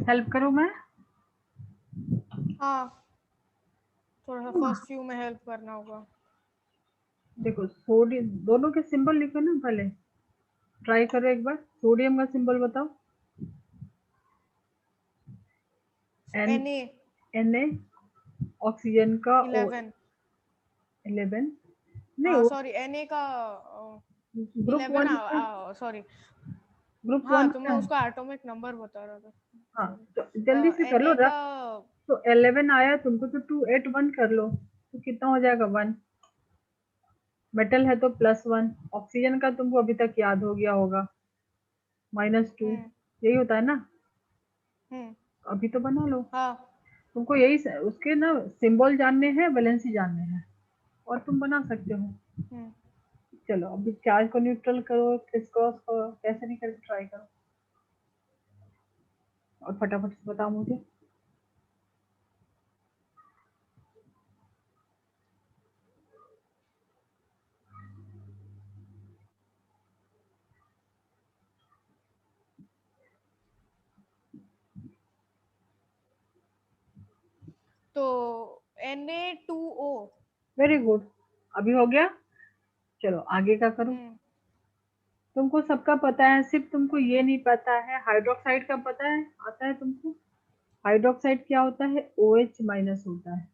हेल्प करूँ मैं? हाँ, थोड़ा सा फर्स्ट फ्यू में हेल्प करना होगा। देखो सोडियम, दोनों के सिंबल लिखो ना पहले, ट्राई करो एक बार। सोडियम का सिंबल बताओ। एन, Na Na, ऑक्सीजन का O, 11। 11। नहीं, हाँ वो सॉरी, Na का ग्रुप 11, वन का, सॉरी। ग्रुप हाँ, वन तो मैं का है। उसका एटॉमिक नंबर बता रहा था, हाँ, सॉरी। तो जल्दी से कर लो Na का रफ। तो 11 आया तुमको, तो 2 8 1 कर लो, तो कितना हो जाएगा? 1। मेटल है तो +1। ऑक्सीजन का तुमको अभी तक याद हो गया होगा, -2। हम्म यही होता है ना? हम्म अभी तो बना लो। हाँ तुमको यही उसके ना सिंबल जानने हैं, वैलेंसी जानने हैं, और तुम बना सकते हो। हम्म चलो अभी चार्ज को न्यूट्रल करो, क्रिस क्रॉस करो, कैसे भी करके ट्राई करो, और फटाफट से बताओ मुझे। तो Na2O। वेरी गुड, अभी हो गया। चलो आगे का करो। हम्म तुमको सबका पता है, सिर्फ तुमको ये नहीं पता है, हाइड्रोक्साइड का पता है, आता है तुमको? हाइड्रोक्साइड क्या होता है? OH माइनस होता है,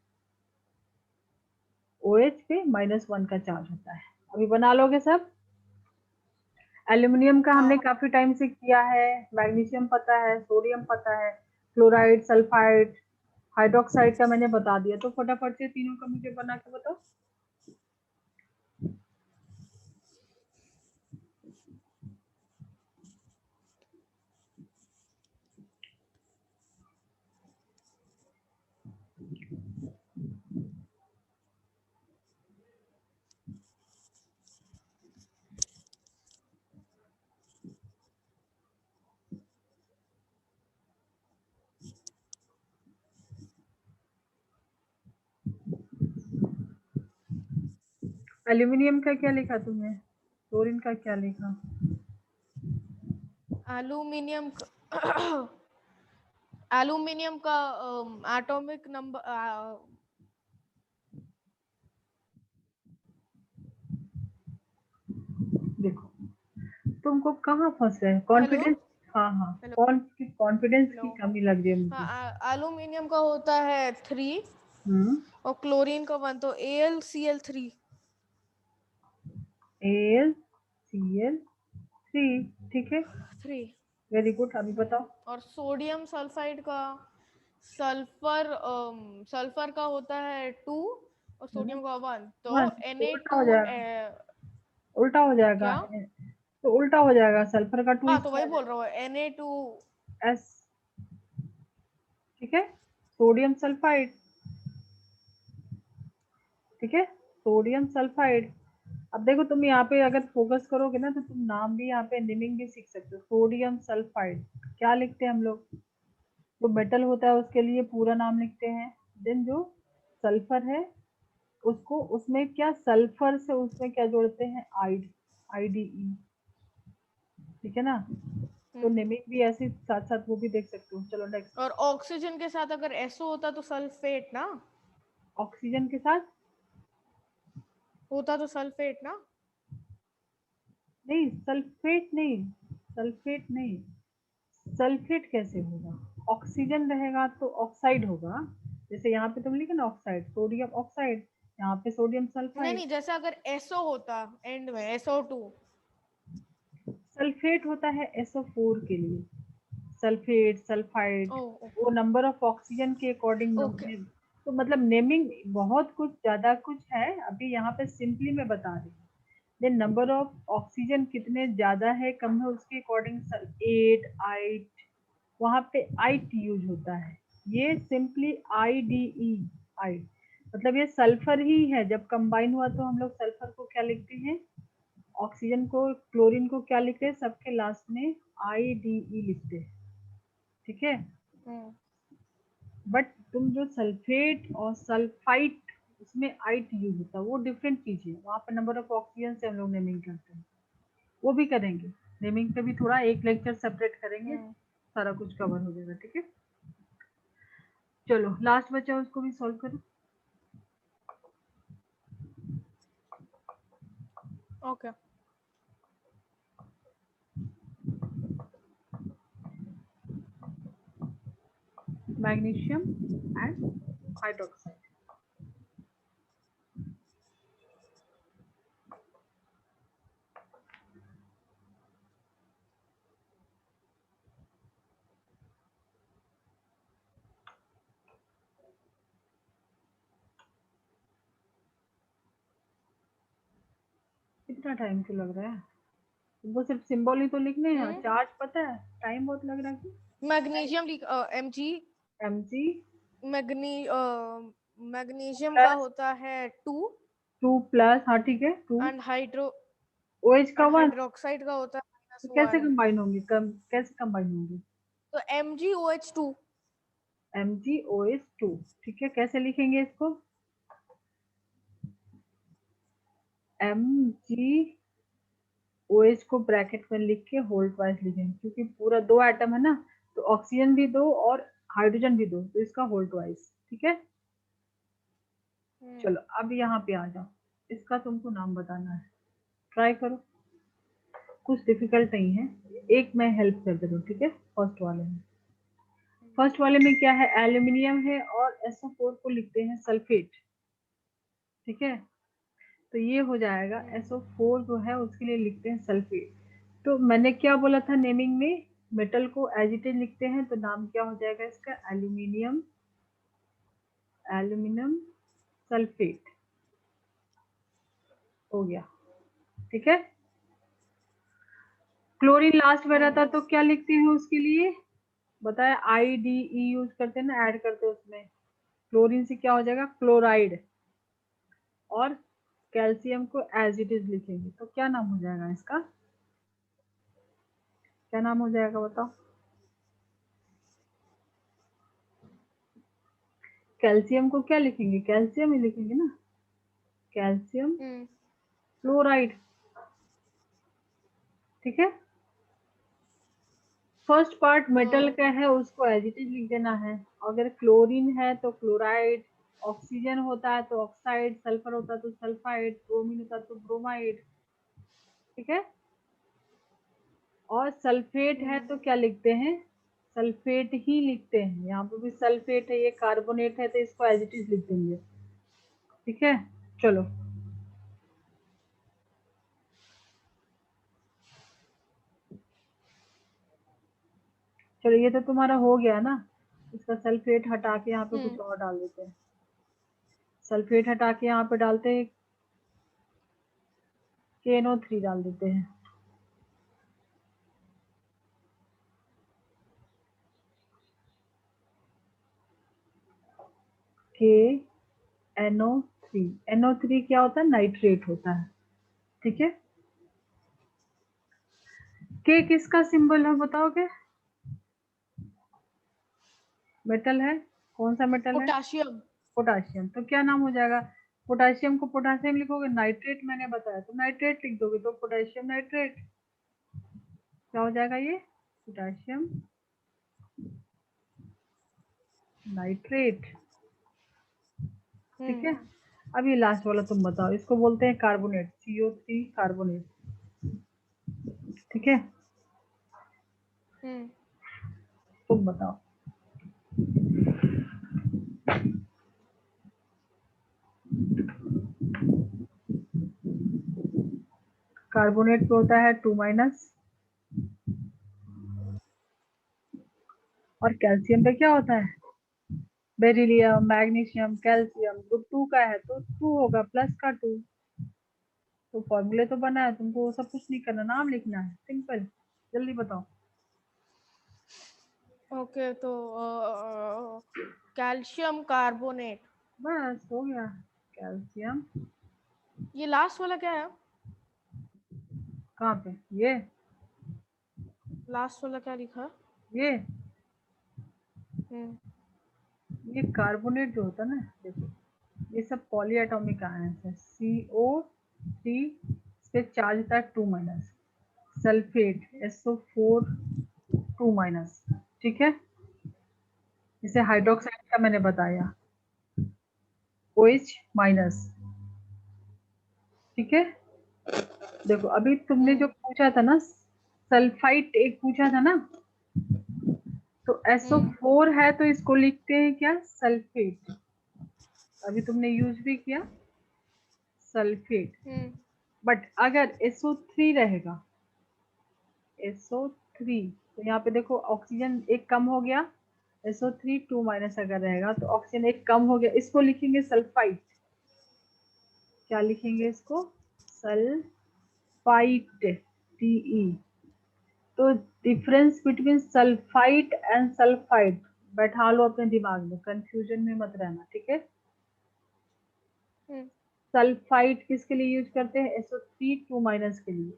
OH पे -1 का चार्ज होता है। अभी बना लोगे सब? एल्यूमिनियम का हमने हाँ, काफी टाइम से किया है, मैग्नीशियम पता है, सोडियम पता है, क्लोराइड, सल्फाइड, हाइड्रोक्साइड का मैंने बता दिया। तो फटाफट से तीनों का मुझे बना के बताओ। एल्यूमिनियम का क्या लिखा तुमने? क्लोरीन का क्या लिखा? एल्यूमिनियम एल्यूमिनियम का एटॉमिक नंबर। देखो तुमको कहाँ फंस रहे हैं, हेलो कॉन्फिडेंस। हाँ हाँ, हेलो कॉन्फिडेंस हेलो। की कमी लग रही है मुझे। हाँ, एल्यूमिनियम का होता है 3 हम्म, और क्लोरीन का 1, तो AlCl3। AlCl3, ठीक है, 3। Very good. अभी बताओ। और सोडियम सल्फाइड का सल्फर का होता है 2 और हम्म, सोडियम का 1, तो वन, तो उल्टा हो Na2। जाएगा, उल्टा हो जाएगा। क्या? तो उल्टा हो जाएगा, सल्फर का 2 हाँ, इस तो पे वही आ बोल रहा हूँ, Na2। जाएगा, S, ठीक है, सोडियम सल्फाइड, ठीक है, सोडियम सल्फाइड। अब देखो तुम यहाँ पे अगर फोकस करोगे ना, तो तुम नाम भी यहाँ पे नेमिंग भी सीख सकते हो। सोडियम सल्फाइड क्या लिखते हैं हम लोग? जो मेटल होता है उसके लिए पूरा नाम लिखते हैं। देन जो सल्फर है, उसको उसमें क्या, सल्फर से उसमें क्या जोड़ते हैं? आइड, IDE, ठीक है ना? तो हम्म नेमिंग भी ऐसे साथ साथ वो भी देख सकते हो। चलो नेक्स्ट। और ऑक्सीजन के साथ अगर SO होता तो सल्फेट ना, ऑक्सीजन के साथ होता तो सल्फेट ना। नहीं, सल्फेट नहीं, सल्फेट नहीं, सल्फेट कैसे होगा? ऑक्सीजन रहेगा तो ऑक्साइड होगा। जैसे यहाँ पे तुम लिखे ना ऑक्साइड, सोडियम ऑक्साइड, यहाँ पे सोडियम नहीं सल्फाइड। नहीं, जैसे अगर SO होता एंड में SO2। सल्फेट होता है SO4 के लिए, सल्फेट, सल्फाइड, ओ वो नंबर ऑफ ऑक्सीजन के अकॉर्डिंग ओके। होते हैं। तो मतलब नेमिंग बहुत कुछ ज्यादा कुछ है, अभी यहाँ पे सिंपली मैं बता रही हूँ। देन नंबर ऑफ ऑक्सीजन कितने ज्यादा है कम है, उसके अकॉर्डिंग 8 आइट, वहां पे आइट यूज होता है। ये सिंपली IDE, आइट, मतलब ये सल्फर ही है। जब कंबाइन हुआ तो हम लोग सल्फर को क्या लिखते हैं? ऑक्सीजन को, क्लोरीन को क्या लिखते हैं? सबके लास्ट में IDE लिखते हैं, ठीक है। हम्म बट तुम जो सल्फेट और सल्फाइट, उसमें आइट यूज होता है, वो डिफरेंट चीज है। वहां पर नंबर ऑफ ऑक्सीजन से हम लोग नेमिंग करते हैं, वो भी करेंगे। नेमिंग पे भी थोड़ा एक लेक्चर सेपरेट करेंगे, हम्म सारा कुछ कवर हो जाएगा, ठीक है। चलो लास्ट बचा उसको भी सॉल्व करो। Okay magnesium and hydroxide. कितना टाइम क्यों लग रहा है? वो सिर्फ सिंबल ही तो लिखने हैं, चार्ज पता है, टाइम बहुत लग रहा है क्यों? मैग्नीशियम mg mg मैग्नीशियम का प्लस होता है 2 2 प्लस, हाँ ठीक है 2, एंड OH का 1, हाइड्रोक्साइड का होता है तो कैसे -1। कंबाइन होंगे, कैसे कंबाइन होंगे? तो MgOH2। MgOH2, ठीक है, कैसे लिखेंगे इसको? MgOH को ब्रैकेट में लिख के होल्ड वाइज लिखेंगे, क्योंकि पूरा 2 एटम है ना, तो ऑक्सीजन भी 2 और हाइड्रोजन भी 2, तो इसका होल्ड वाइज, ठीक है। चलो अब यहाँ पे आ जाओ, इसका तुमको नाम बताना है, ट्राई करो, कुछ डिफिकल्ट नहीं है, एक मैं हेल्प कर दे रहा हूँ, ठीक है। फर्स्ट वाले में क्या है, एल्यूमिनियम है और SO4 को लिखते हैं सल्फेट, ठीक है। तो ये हो जाएगा SO4 जो है उसके लिए लिखते हैं सल्फेट। तो मैंने क्या बोला था नेमिंग में, मेटल को एज इट इज लिखते हैं, तो नाम क्या हो जाएगा इसका, एल्यूमिनियम सल्फेट हो गया, ठीक है। क्लोरीन लास्ट में रहता तो क्या लिखते हैं उसके लिए, बताया IDE यूज करते हैं ना, ऐड करते हैं उसमें, क्लोरीन से क्या हो जाएगा क्लोराइड, और कैल्शियम को एज इट इज लिखेंगे, तो क्या नाम हो जाएगा इसका, क्या नाम हो जाएगा बताओ? कैल्शियम को क्या लिखेंगे, कैल्शियम ही लिखेंगे ना, कैल्शियम क्लोराइड, ठीक है। फर्स्ट पार्ट मेटल का है उसको एज इट इज लिख देना है, अगर क्लोरीन है तो क्लोराइड, ऑक्सीजन होता है तो ऑक्साइड, सल्फर होता है तो सल्फाइड, ब्रोमीन होता है तो ब्रोमाइड, ठीक है। और सल्फेट है तो क्या लिखते हैं, सल्फेट ही लिखते हैं, यहाँ पे भी सल्फेट है, ये कार्बोनेट है तो इसको एज इट इज लिख देंगे, ठीक है। चलो चलो ये तो तुम्हारा हो गया ना, इसका सल्फेट हटा के यहाँ पे कुछ और डाल देते हैं, सल्फेट हटा के यहाँ पे डालते हैं KNO3 डाल देते हैं, KNO3, NO3 क्या होता है, नाइट्रेट होता है, ठीक है। के किसका सिंबल है बताओगे, मेटल है, कौन सा मेटल है, पोटेशियम। पोटाशियम, तो क्या नाम हो जाएगा, पोटाशियम को पोटाशियम लिखोगे, नाइट्रेट मैंने बताया तो नाइट्रेट लिख दोगे, तो पोटाशियम नाइट्रेट, क्या हो जाएगा ये, पोटाशियम नाइट्रेट, ठीक है। अब ये लास्ट वाला तुम बताओ, इसको बोलते हैं कार्बोनेट, CO3 कार्बोनेट, ठीक है। तुम बताओ, कार्बोनेट पे होता है 2- और कैल्शियम पे क्या होता है, बेरिलियम, मैग्नीशियम, कैल्शियम, ग्रुप 2 का है तो 2 होगा, प्लस का 2, तो फॉर्मूले तो बना है, तुमको वो सब कुछ नहीं करना, नाम लिखना है, सिंपल, जल्दी बताओ। ओके तो कैल्शियम कार्बोनेट। बस हो गया, कैल्शियम, ये लास्ट वाला क्या है, कहाँ पे, ये लास्ट वाला क्या लिखा ये है? ये कार्बोनेट जो होता है ना, देखो ये सब पॉली एटॉमिक आयन है, CO3 पे चार्ज होता है 2-, सल्फेट SO4 2-, ठीक है। जैसे हाइड्रोक्साइड का मैंने बताया OH माइनस, ठीक है। देखो अभी तुमने जो पूछा था ना सल्फाइट, एक पूछा था ना, तो SO4 है तो इसको लिखते हैं क्या, सल्फेट। अभी तुमने यूज भी किया सल्फेट। बट अगर SO3 रहेगा, SO3, तो यहाँ पे देखो ऑक्सीजन एक कम हो गया, SO3 2 माइनस अगर रहेगा तो ऑक्सीजन एक कम हो गया, इसको लिखेंगे सल्फाइट। क्या लिखेंगे इसको, सल्फाइट, TE। तो difference between sulphite and sulphide बैठा लो अपने दिमाग में, कंफ्यूजन में मत रहना, ठीक है। सल्फाइड किसके लिए यूज करते हैं, SO3 2 माइनस के लिए,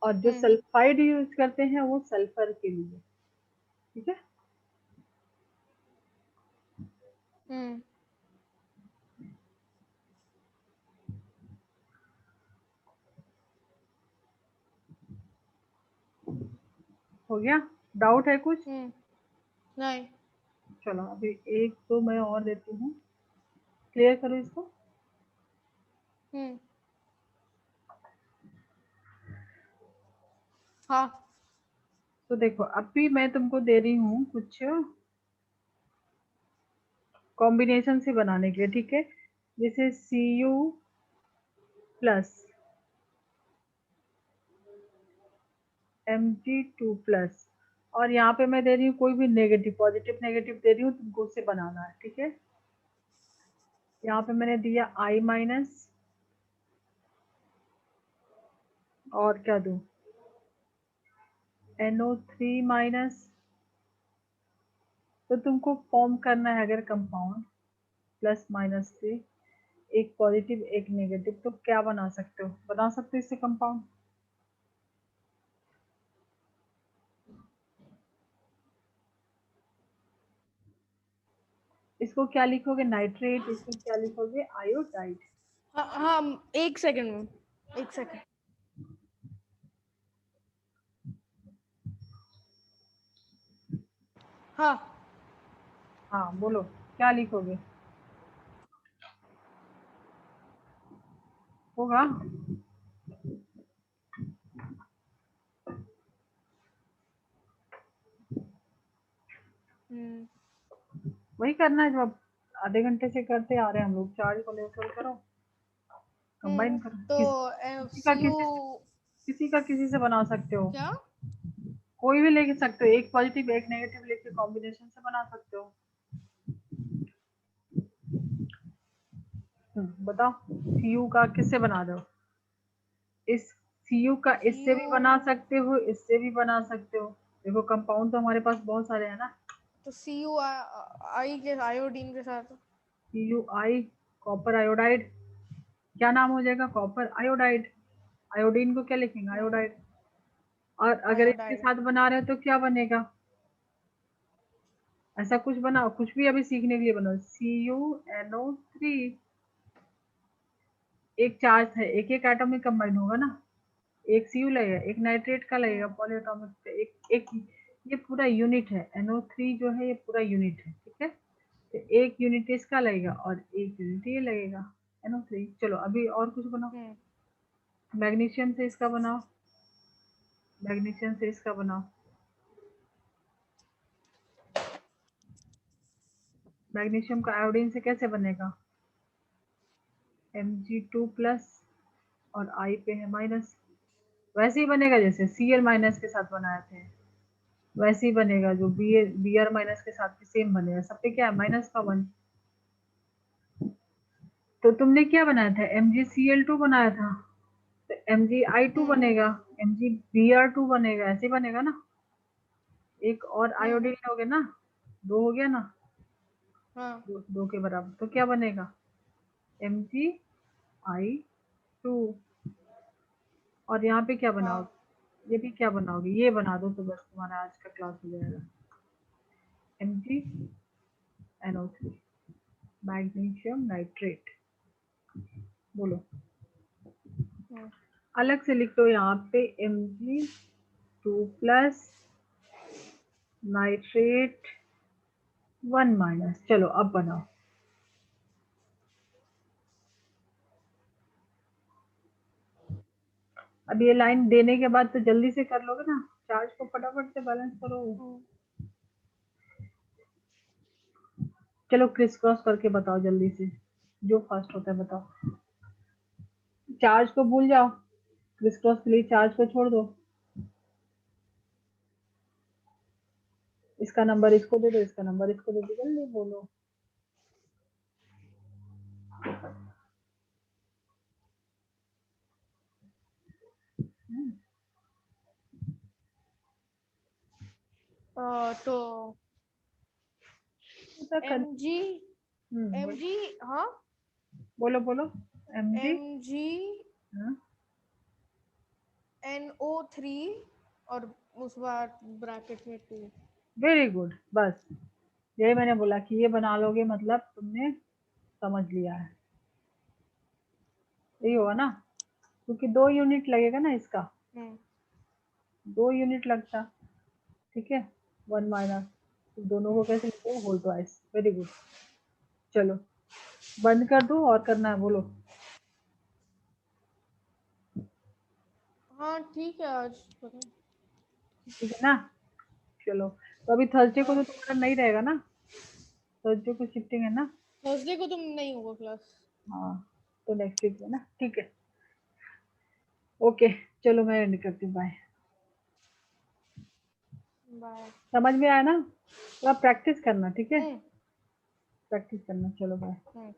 और जो सल्फाइड यूज करते हैं वो सल्फर के लिए, ठीक है। हो गया, डाउट है कुछ, नहीं। चलो अभी एक तो मैं और देती हूँ, क्लियर करो इसको। हाँ। तो देखो अभी मैं तुमको दे रही हूँ कुछ कॉम्बिनेशन से बनाने के लिए, ठीक है। जैसे Cu प्लस Mg2 प्लस, और यहाँ पे मैं दे रही हूँ कोई भी नेगेटिव, पॉजिटिव नेगेटिव दे रही हूँ, तुमको उससे बनाना है, ठीक है। यहाँ पे मैंने दिया I माइनस, और क्या दूं, NO3 माइनस। तो तुमको फॉर्म करना है अगर कंपाउंड प्लस माइनस से, एक पॉजिटिव एक नेगेटिव, तो क्या बना सकते हो, बना सकते हो इससे कंपाउंड। इसको क्या लिखोगे, नाइट्रेट, इसको क्या लिखोगे, आयोडाइड। हाँ, एक सेकंड में, एक सेकंड। हाँ। हाँ बोलो, क्या लिखोगे, होगा वही करना है जो अब आधे घंटे से करते आ रहे हैं हम लोग, चार्ज को लेकर करो, कंबाइन करो, तो FCU किसी का किसी से बना सकते हो, क्या? कोई भी ले सकते हो, एक पॉजिटिव एक नेगेटिव लेके कॉम्बिनेशन से बना सकते हो। बताओ Cu का किससे बना दो, इस Cu का इससे भी बना सकते हो, इससे भी बना सकते हो, देखो कंपाउंड तो हमारे पास बहुत सारे हैं ना। तो Cu आई के आयोडीन के साथ। CuI कॉपर आयोडाइड, क्या नाम हो जाएगा, कॉपर आयोडाइड। आयोडीन को क्या लिखेंगे, आयोडाइड। और अगर इसके आयोडाइड। साथ बना रहे हो तो क्या बनेगा, ऐसा कुछ बनाओ, कुछ भी अभी सीखने के लिए बनाओ, CuNO3। एक चार्ज है, एक एक एटम में कंबाइन होगा ना, एक Cu लगेगा, एक नाइट्रेट का लगेगा पॉलीएटॉमिक का, एक ये पूरा यूनिट है, NO3 जो है ये पूरा यूनिट है, ठीक है। तो एक यूनिट इसका लगेगा और एक यूनिट ये लगेगा, NO3। चलो अभी और कुछ बनाओ, मैग्नीशियम से इसका बनाओ, मैग्नीशियम से इसका बनाओ, मैग्नीशियम का आयोडीन से कैसे बनेगा, Mg2 प्लस और I पे है माइनस, वैसे ही बनेगा जैसे Cl माइनस के साथ बनाए थे, वैसे ही बनेगा, जो Br माइनस के साथ भी सेम बनेगा, सब पे क्या है, माइनस का 1। तो तुमने क्या बनाया था, MgCl2 बनाया था, तो MgI2 बनेगा, MgBr2 बनेगा, ऐसे बनेगा ना, एक और आयोडीन लोगे ना, दो हो गया ना, दो के बराबर, तो क्या बनेगा, MgI2। और यहाँ पे क्या बनाओगे, ये भी क्या बनाओगे, ये बना दो तो बस तुम्हारा आज का क्लास हो जाएगा, MgNO3 मैग्नीशियम नाइट्रेट। बोलो, अलग से लिख दो यहाँ पे Mg2 प्लस नाइट्रेट 1 माइनस, चलो अब बनाओ। अब ये लाइन देने के बाद तो जल्दी से कर लोगे ना, चार्ज को फटाफट से बैलेंस करो। चलो क्रिस क्रॉस करके बताओ जल्दी से, जो फास्ट होता है बताओ। चार्ज को भूल जाओ, क्रिस क्रॉस के लिए चार्ज को छोड़ दो। इसका नंबर इसको दे दो, इसका नंबर इसको दे दो, जल्दी बोलो। तो कर, mg mg हाँ बोलो बोलो। mg mg हाँ, NO3 और उस बार ब्रैकेट में 2। वेरी गुड, बस यही मैंने बोला कि ये बना लोगे मतलब तुमने समझ लिया है। यही होगा ना, क्योंकि 2 यूनिट लगेगा ना इसका, 2 यूनिट लगता। ठीक है, 1 माइनस, तो दोनों को कैसे लिखते हैं, होल ट्वाइस। Very good. चलो बंद कर दो और करना है, बोलो। हाँ ठीक है आज ठीक है ना, चलो। तो अभी थर्सडे को तो तुम्हारा नहीं रहेगा ना, थर्सडे को शिफ्टिंग है ना। थर्सडे को तुम नहीं होगा क्लास। हाँ, तो नेक्स्ट वीक है ना, ठीक है। ओके, चलो मैं एंड करती हूँ, बाय। बाय। समझ में आया ना, तो आप प्रैक्टिस करना, ठीक है, प्रैक्टिस करना, चलो बाय।